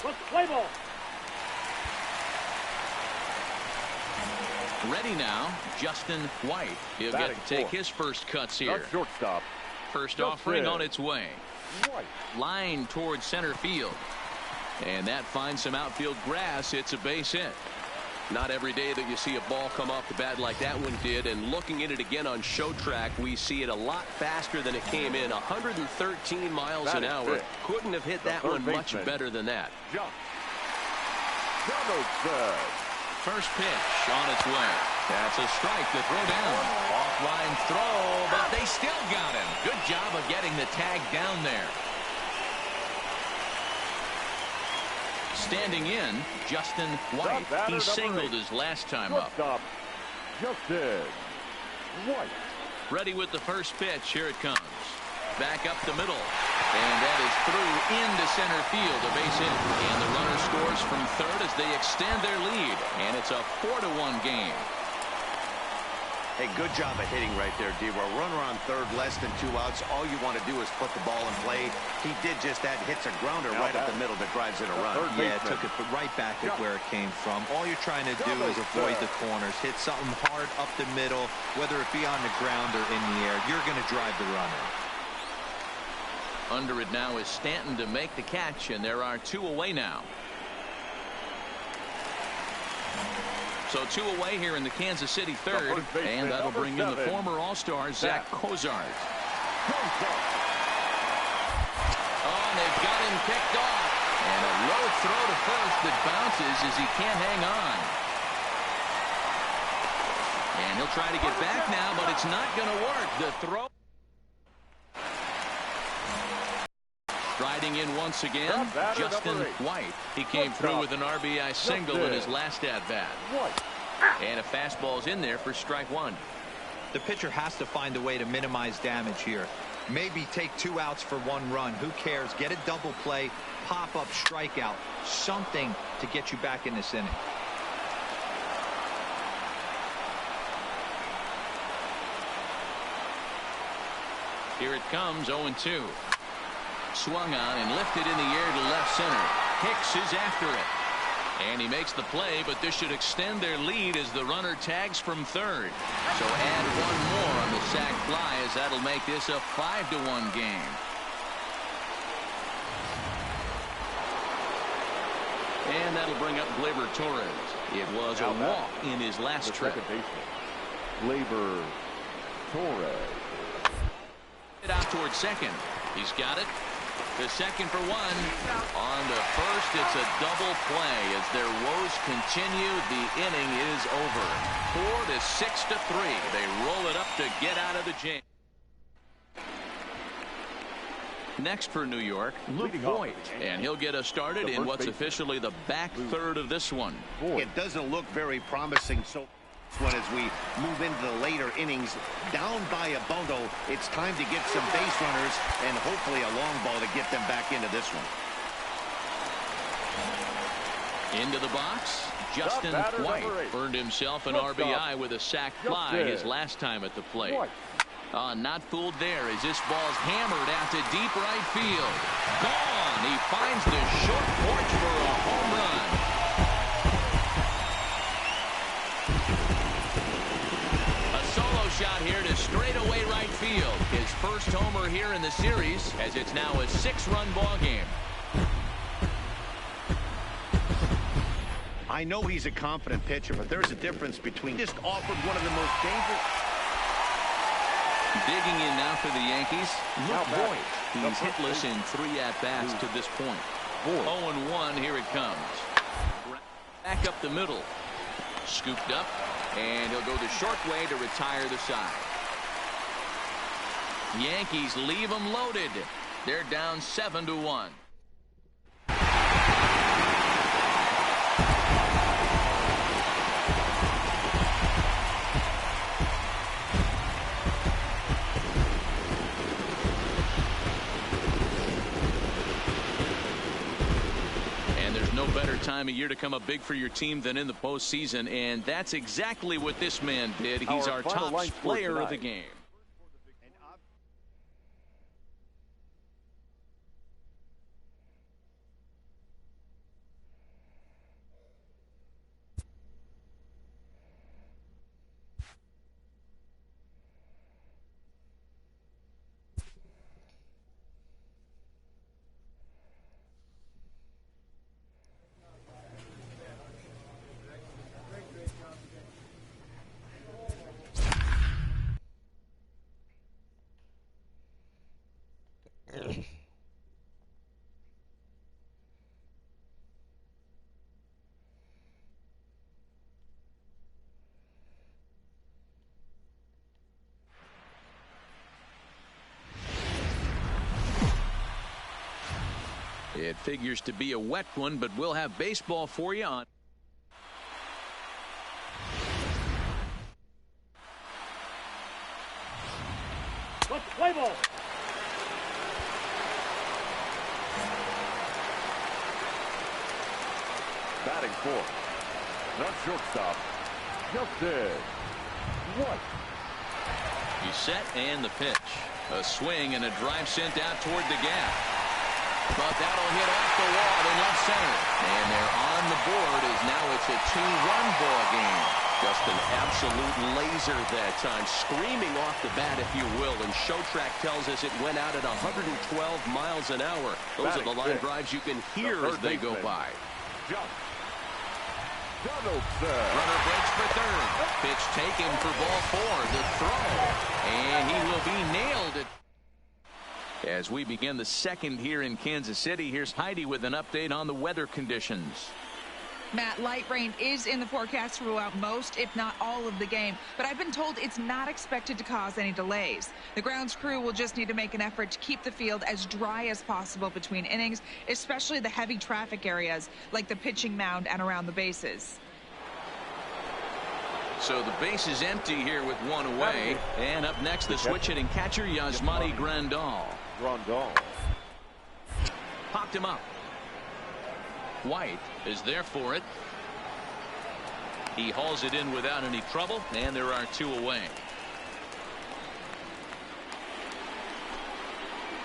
Speaker 7: Let's play ball.
Speaker 3: Ready now, Justin White. He'll get to take his first cuts here.
Speaker 4: Shortstop.
Speaker 3: First offering on its way. Line towards center field. And that finds some outfield grass. It's a base hit. Not every day that you see a ball come off the bat like that one did. And looking at it again on show track, we see it a lot faster than it came in. 113 miles an hour. Couldn't have hit that one much better than that. First pitch on its way. That's a strike to throw down. Offline throw, but they still got him. Good job of getting the tag down there. Standing in, Justin White. He singled his last time up.
Speaker 4: Justin White.
Speaker 3: Ready with the first pitch. Here it comes. Back up the middle. And that is through into center field. A base hit. And the runner scores from third as they extend their lead. And it's a 4-1 game.
Speaker 5: Hey, good job of hitting right there, D-Roy. Runner on third, less than 2 outs. All you want to do is put the ball in play. He did just that. Hits a grounder right up the middle that drives in a run.
Speaker 6: Yeah, took it right back at where it came from. All you're trying to do is avoid the corners. Hit something hard up the middle, whether it be on the ground or in the air. You're going to drive the runner.
Speaker 3: Under it now is Stanton to make the catch, and there are 2 away now. So 2 away here in the Kansas City third, and that'll bring in the former All-Star Zach Cozart. Oh, and they've got him picked off. And a low throw to first that bounces as he can't hang on. And he'll try to get back now, but it's not going to work. The throw. Striding in once again, Justin White. He came through with an RBI single in his last at-bat. And a fastball's in there for strike 1.
Speaker 6: The pitcher has to find a way to minimize damage here. Maybe take 2 outs for 1 run. Who cares? Get a double play, pop-up strikeout, something to get you back in this inning.
Speaker 3: Here it comes, 0-2. Swung on and lifted in the air to left center. Hicks is after it. And he makes the play, but this should extend their lead as the runner tags from third. So add 1 more on the sac fly as that'll make this a 5-1 game. And that'll bring up Gleyber Torres. It was a walk in his last trip.
Speaker 4: Gleyber Torres.
Speaker 3: It out towards second. He's got it. The second for 1. On to first, it's a double play as their woes continue. The inning is over. 4-6-3. They roll it up to get out of the jam. Next for New York, Luke Voigt, and he'll get us started in what's officially the back third of this one.
Speaker 5: It doesn't look very promising so as we move into the later innings. Down by a bundle, it's time to get some base runners and hopefully a long ball to get them back into this one.
Speaker 3: Into the box, Justin White earned himself an RBI with a sac fly his last time at the plate. Not fooled there as this ball's hammered out to deep right field. Gone. He finds the short porch for a home run. Shot here to straightaway right field. His first homer here in the series, as it's now a 6-run ball game.
Speaker 5: I know he's a confident pitcher, but there's a difference between just offered one of the most dangerous.
Speaker 3: Digging in now for the Yankees, Luke Voigt. He's hitless in 3 at-bats to this point. 0-1, here it comes. Back up the middle. Scooped up. And he'll go the short way to retire the side. Yankees leave them loaded. They're down 7-1. Better time of year to come up big for your team than in the postseason, and that's exactly what this man did. He's our top player of the game. It figures to be a wet one, but we'll have baseball for you on.
Speaker 7: Let's play ball.
Speaker 4: Batting fourth. Not shortstop. Justin White.
Speaker 3: He's set and the pitch. A swing and a drive sent out toward the gap. But that'll hit off the wall in left center. And they're on the board as now it's a 2-run ball game. Just an absolute laser that time, screaming off the bat, if you will. And Showtrack tells us it went out at 112 miles an hour. Those are the line drives you can hear as they go by. Runner breaks for third. Pitch taken for ball 4. The throw. And he will be nailed. As we begin the second here in Kansas City, here's Heidi with an update on the weather conditions.
Speaker 9: Matt, light rain is in the forecast throughout most, if not all, of the game. But I've been told it's not expected to cause any delays. The grounds crew will just need to make an effort to keep the field as dry as possible between innings, especially the heavy traffic areas like the pitching mound and around the bases.
Speaker 3: So the base is empty here with one away. And up next, the switch hitting catcher, Yasmani Grandal. Popped him up. White is there for it. He hauls it in without any trouble, and there are 2 away.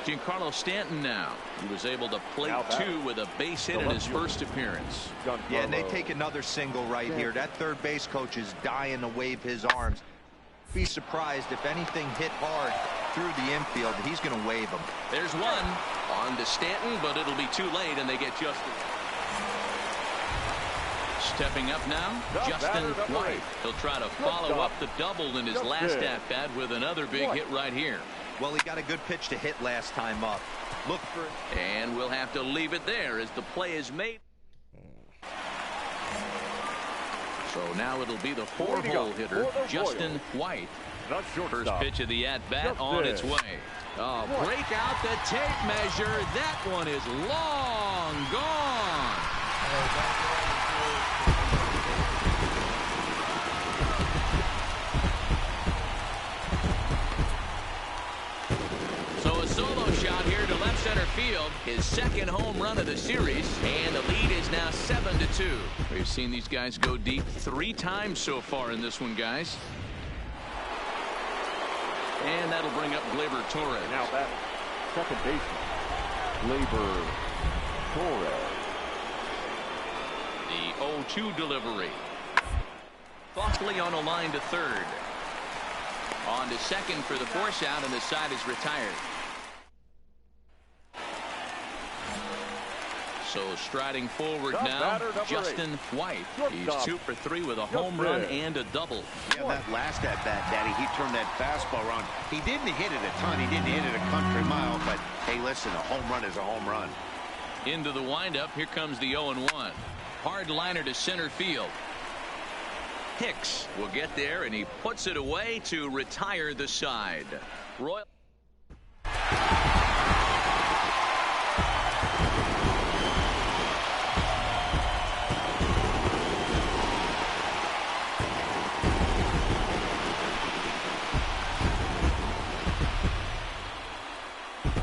Speaker 3: Giancarlo Stanton now. He was able to plate 2 with a base hit in his first appearance.
Speaker 6: Yeah, and they take another single right here. That third base coach is dying to wave his arms. Be surprised if anything hit hard through the infield. He's going to wave them.
Speaker 3: There's one on to Stanton, but it'll be too late, and they get Justin. Stepping up now, Justin White. He'll try to follow up the double in his last at-bat with another big hit right here.
Speaker 6: Well, he got a good pitch to hit last time up. Look for it.
Speaker 3: And we'll have to leave it there as the play is made. So now it'll be the 4-hole hitter, Justin White. First pitch of the at-bat on its way. Oh, break out the tape measure. That one is long gone. So a solo shot here to left center field. His second home run of the series. And the lead is now 7-2. We've seen these guys go deep 3 times so far in this one, guys. And that'll bring up Gleyber Torres.
Speaker 4: Now that second baseman, Gleyber Torres.
Speaker 3: The 0-2 delivery. Thoughtfully on a line to third. On to second for the force out, and the side is retired. So striding forward now, Justin White. He's 2 for 3 with a home run and a double.
Speaker 5: Yeah, that last at-bat, Daddy, he turned that fastball around. He didn't hit it a ton. He didn't hit it a country mile. But, hey, listen, a home run is a home run.
Speaker 3: Into the windup. Here comes the 0-1. Hard liner to center field. Hicks will get there, and he puts it away to retire the side. Royal.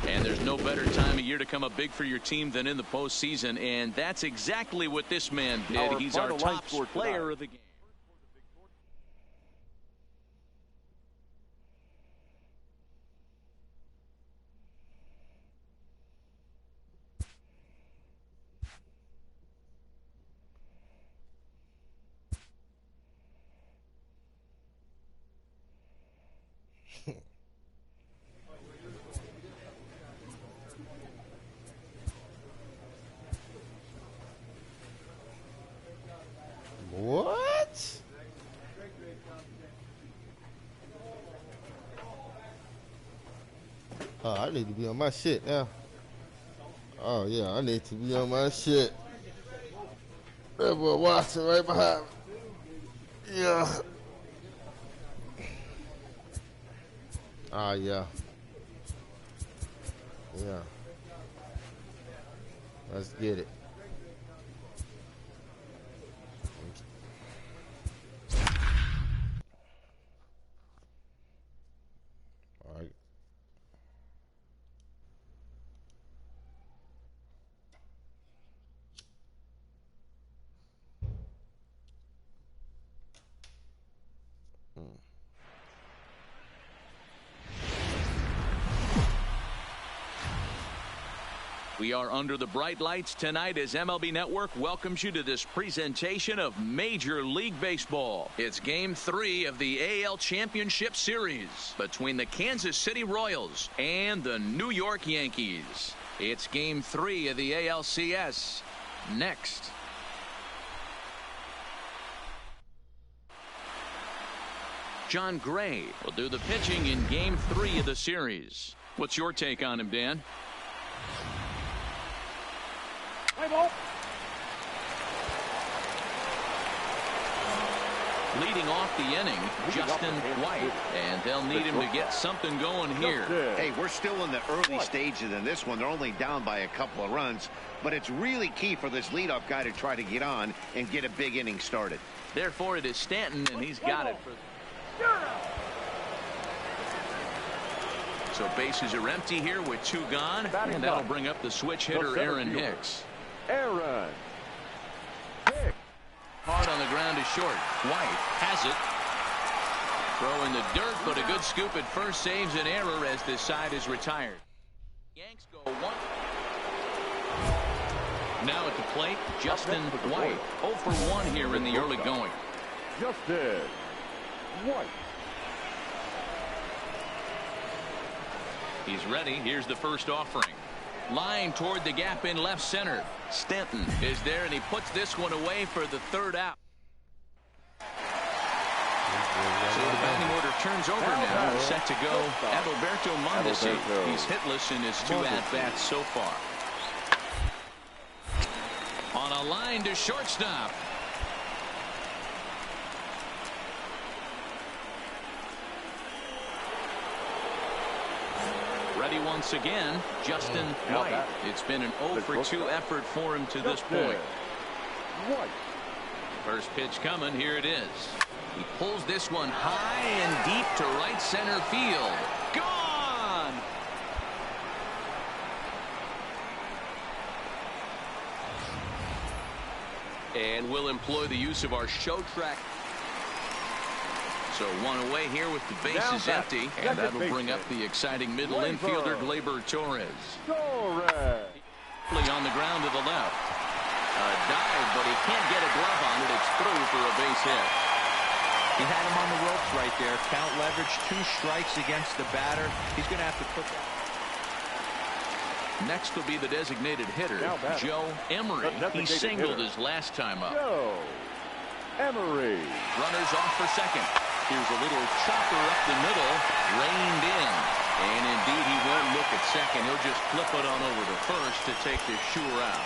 Speaker 3: And there's no better time of year to come up big for your team than in the postseason, and that's exactly what this man did. He's our top player of the game.
Speaker 1: What? Oh, I need to be on my shit now. Oh, yeah, I need to be on my shit. That boy Watson right behind me. Yeah. Yeah. Yeah. Let's get it. All right.
Speaker 3: We are under the bright lights tonight as MLB Network welcomes you to this presentation of Major League Baseball. It's Game 3 of the AL Championship Series between the Kansas City Royals and the New York Yankees. It's Game 3 of the ALCS. Next. John Gray will do the pitching in Game 3 of the series. What's your take on him, Dan? Leading off the inning, Justin White, and they'll need him to get something going here.
Speaker 5: Hey, we're still in the early stages in this one. They're only down by a couple of runs, but it's really key for this leadoff guy to try to get on and get a big inning started.
Speaker 3: Therefore, it is Stanton, and he's got it. So bases are empty here with 2 gone, and that'll bring up the switch hitter, Aaron Hicks.
Speaker 4: Aaron Hicks.
Speaker 3: Hard on the ground is short. White has it. Throw in the dirt, but a good scoop at first saves an error as this side is retired. Yanks go 1. Now at the plate, Justin White. 0 for 1 here in the early going.
Speaker 4: Justin White.
Speaker 3: He's ready. Here's the first offering. Line toward the gap in left center. Stanton is there, and he puts this one away for the 3rd out. So the batting order turns over now. We're set to go. Adalberto Mondesi. He's hitless in his 2 at-bats so far. On a line to shortstop. Ready once again, Justin White. It's been an 0 for 2 effort for him to this point. First pitch coming. Here it is. He pulls this one high and deep to right center field. Gone! And we'll employ the use of our show track. So 1 away here with the bases empty, and that'll bring up the exciting middle infielder, Gleyber Torres. On the ground to the left. A dive, but he can't get a glove on it. It's through for a base hit.
Speaker 6: He had him on the ropes right there. Count leverage, 2 strikes against the batter. He's going to have to put that.
Speaker 3: Next will be the designated hitter, Joe Emery. He singled his last time up.
Speaker 4: Joe Emery.
Speaker 3: Runners off for second. Here's a little chopper up the middle, reined in. And indeed, he won't look at second. He'll just flip it on over to first to take this sure out.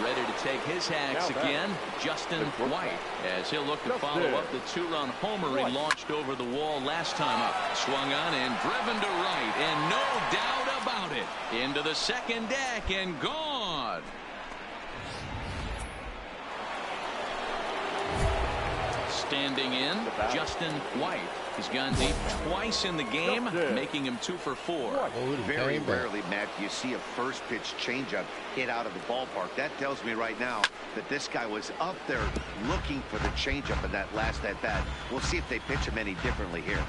Speaker 3: Ready to take his hacks again, Justin White, as he'll look to follow up the 2-run homer he launched over the wall last time up. Swung on and driven to right, and no doubt about it. Into the second deck and gone. Standing in, Justin White. He's gone deep twice in the game, making him 2 for 4.
Speaker 5: Very rarely, Matt, you see a first pitch changeup hit out of the ballpark. That tells me right now that this guy was up there looking for the changeup in that last at bat. We'll see if they pitch him any differently here.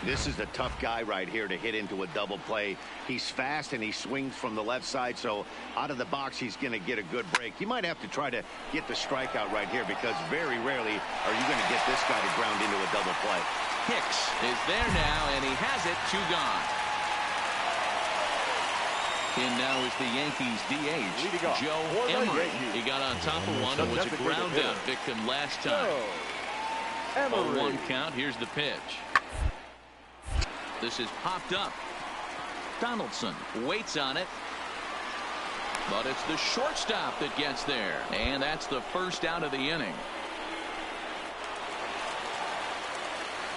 Speaker 5: This is a tough guy right here to hit into a double play. He's fast and he swings from the left side, so out of the box he's going to get a good break. You might have to try to get the strikeout right here because very rarely are you going to get this guy to ground into a double play.
Speaker 3: Hicks is there now, and he has it. 2 gone. In now is the Yankees DH, Joe Emery. He got on top of one and was a ground out victim last time. 0-1 count. Here's the pitch. This is popped up. Donaldson waits on it. But it's the shortstop that gets there. And that's the first out of the inning.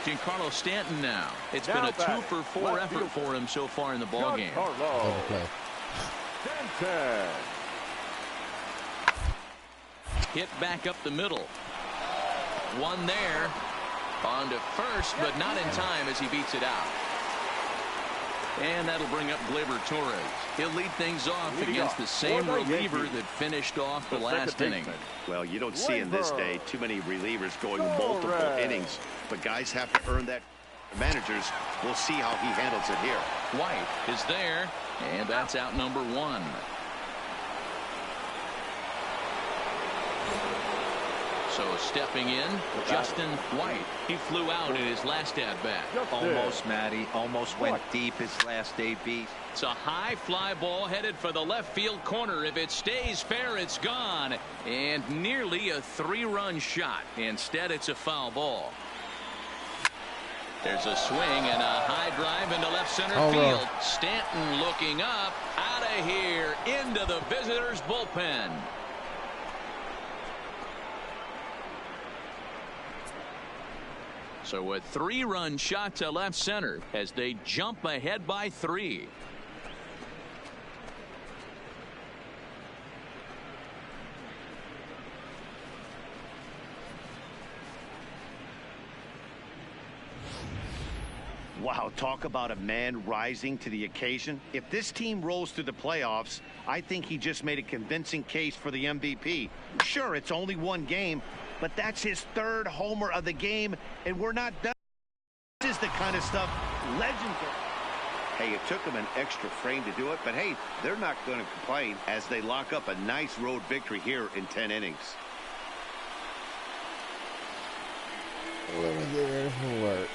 Speaker 3: Giancarlo Stanton now. It's been a 2-for-4 effort for him so far in the ballgame. Hit back up the middle. One there. On to first, but not in time as he beats it out. And that'll bring up Gleyber Torres. He'll lead things off against the same reliever that finished off the last inning.
Speaker 5: Well, you don't see in this day too many relievers going multiple innings, but guys have to earn that. Managers will see how he handles it here.
Speaker 3: White is there, and that's out number 1. So stepping in, Justin White. He flew out in his last at-bat.
Speaker 6: Almost, Matty. Almost went deep his last AB.
Speaker 3: It's a high fly ball headed for the left field corner. If it stays fair, it's gone. And nearly a 3-run shot. Instead, it's a foul ball. There's a swing and a high drive into left center field. Stanton looking up, out of here, into the visitors' bullpen. So a 3-run shot to left center as they jump ahead by 3.
Speaker 5: Wow, talk about a man rising to the occasion. If this team rolls through the playoffs, I think he just made a convincing case for the MVP. Sure, it's only one game, but that's his 3rd homer of the game, and we're not done. This is the kind of stuff legends are. Hey, it took them an extra frame to do it, but hey, they're not going to complain as they lock up a nice road victory here in 10 innings.
Speaker 1: Let me get ready for work.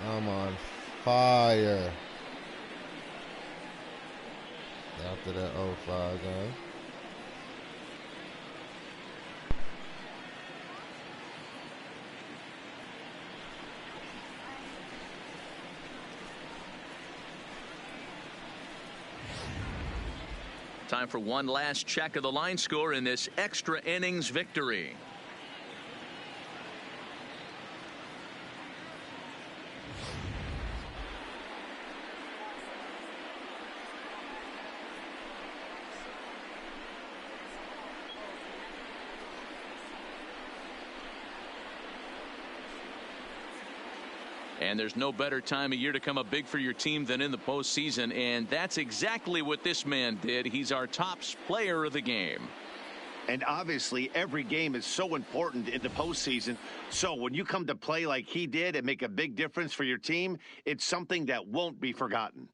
Speaker 1: I'm on fire. After that 0-5 game.
Speaker 3: Time for one last check of the line score in this extra innings victory. And there's no better time of year to come up big for your team than in the postseason, and that's exactly what this man did. He's our top player of the game.
Speaker 5: And obviously, every game is so important in the postseason. So when you come to play like he did and make a big difference for your team, it's something that won't be forgotten.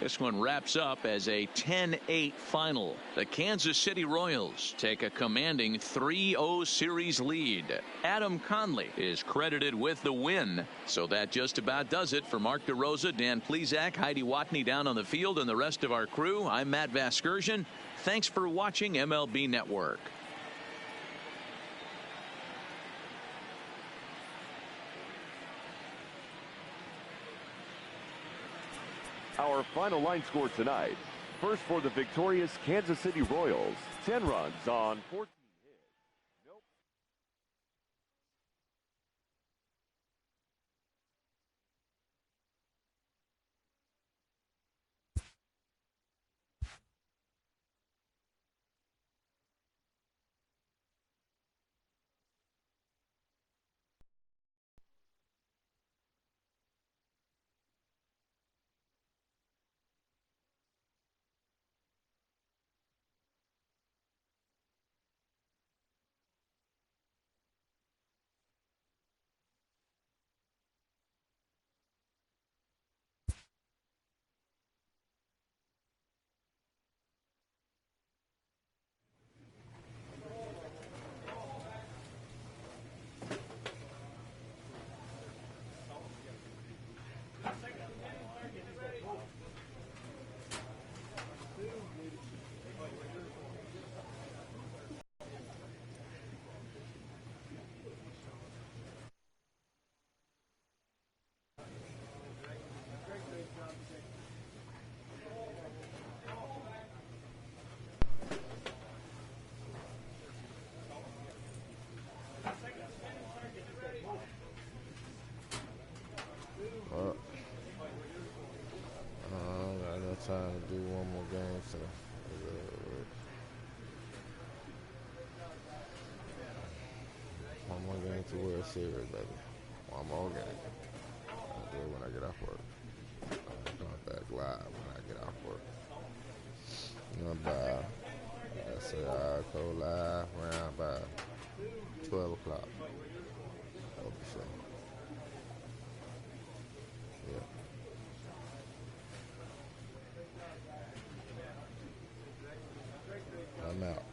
Speaker 3: This one wraps up as a 10-8 final. The Kansas City Royals take a commanding 3-0 series lead. Adam Conley is credited with the win. So that just about does it for Mark DeRosa, Dan Plesac, Heidi Watney down on the field, and the rest of our crew. I'm Matt Vasgersian. Thanks for watching MLB Network.
Speaker 4: Our final line score tonight. First for the victorious Kansas City Royals, 10 runs on 14.
Speaker 1: trying to do one more game, so one more game to World Series, baby. One more game. I'll do it when I get off work. I'm coming back live when I get off work. You know, I say I'll go live around by 12 o'clock. Hope so. Yeah. I'm out.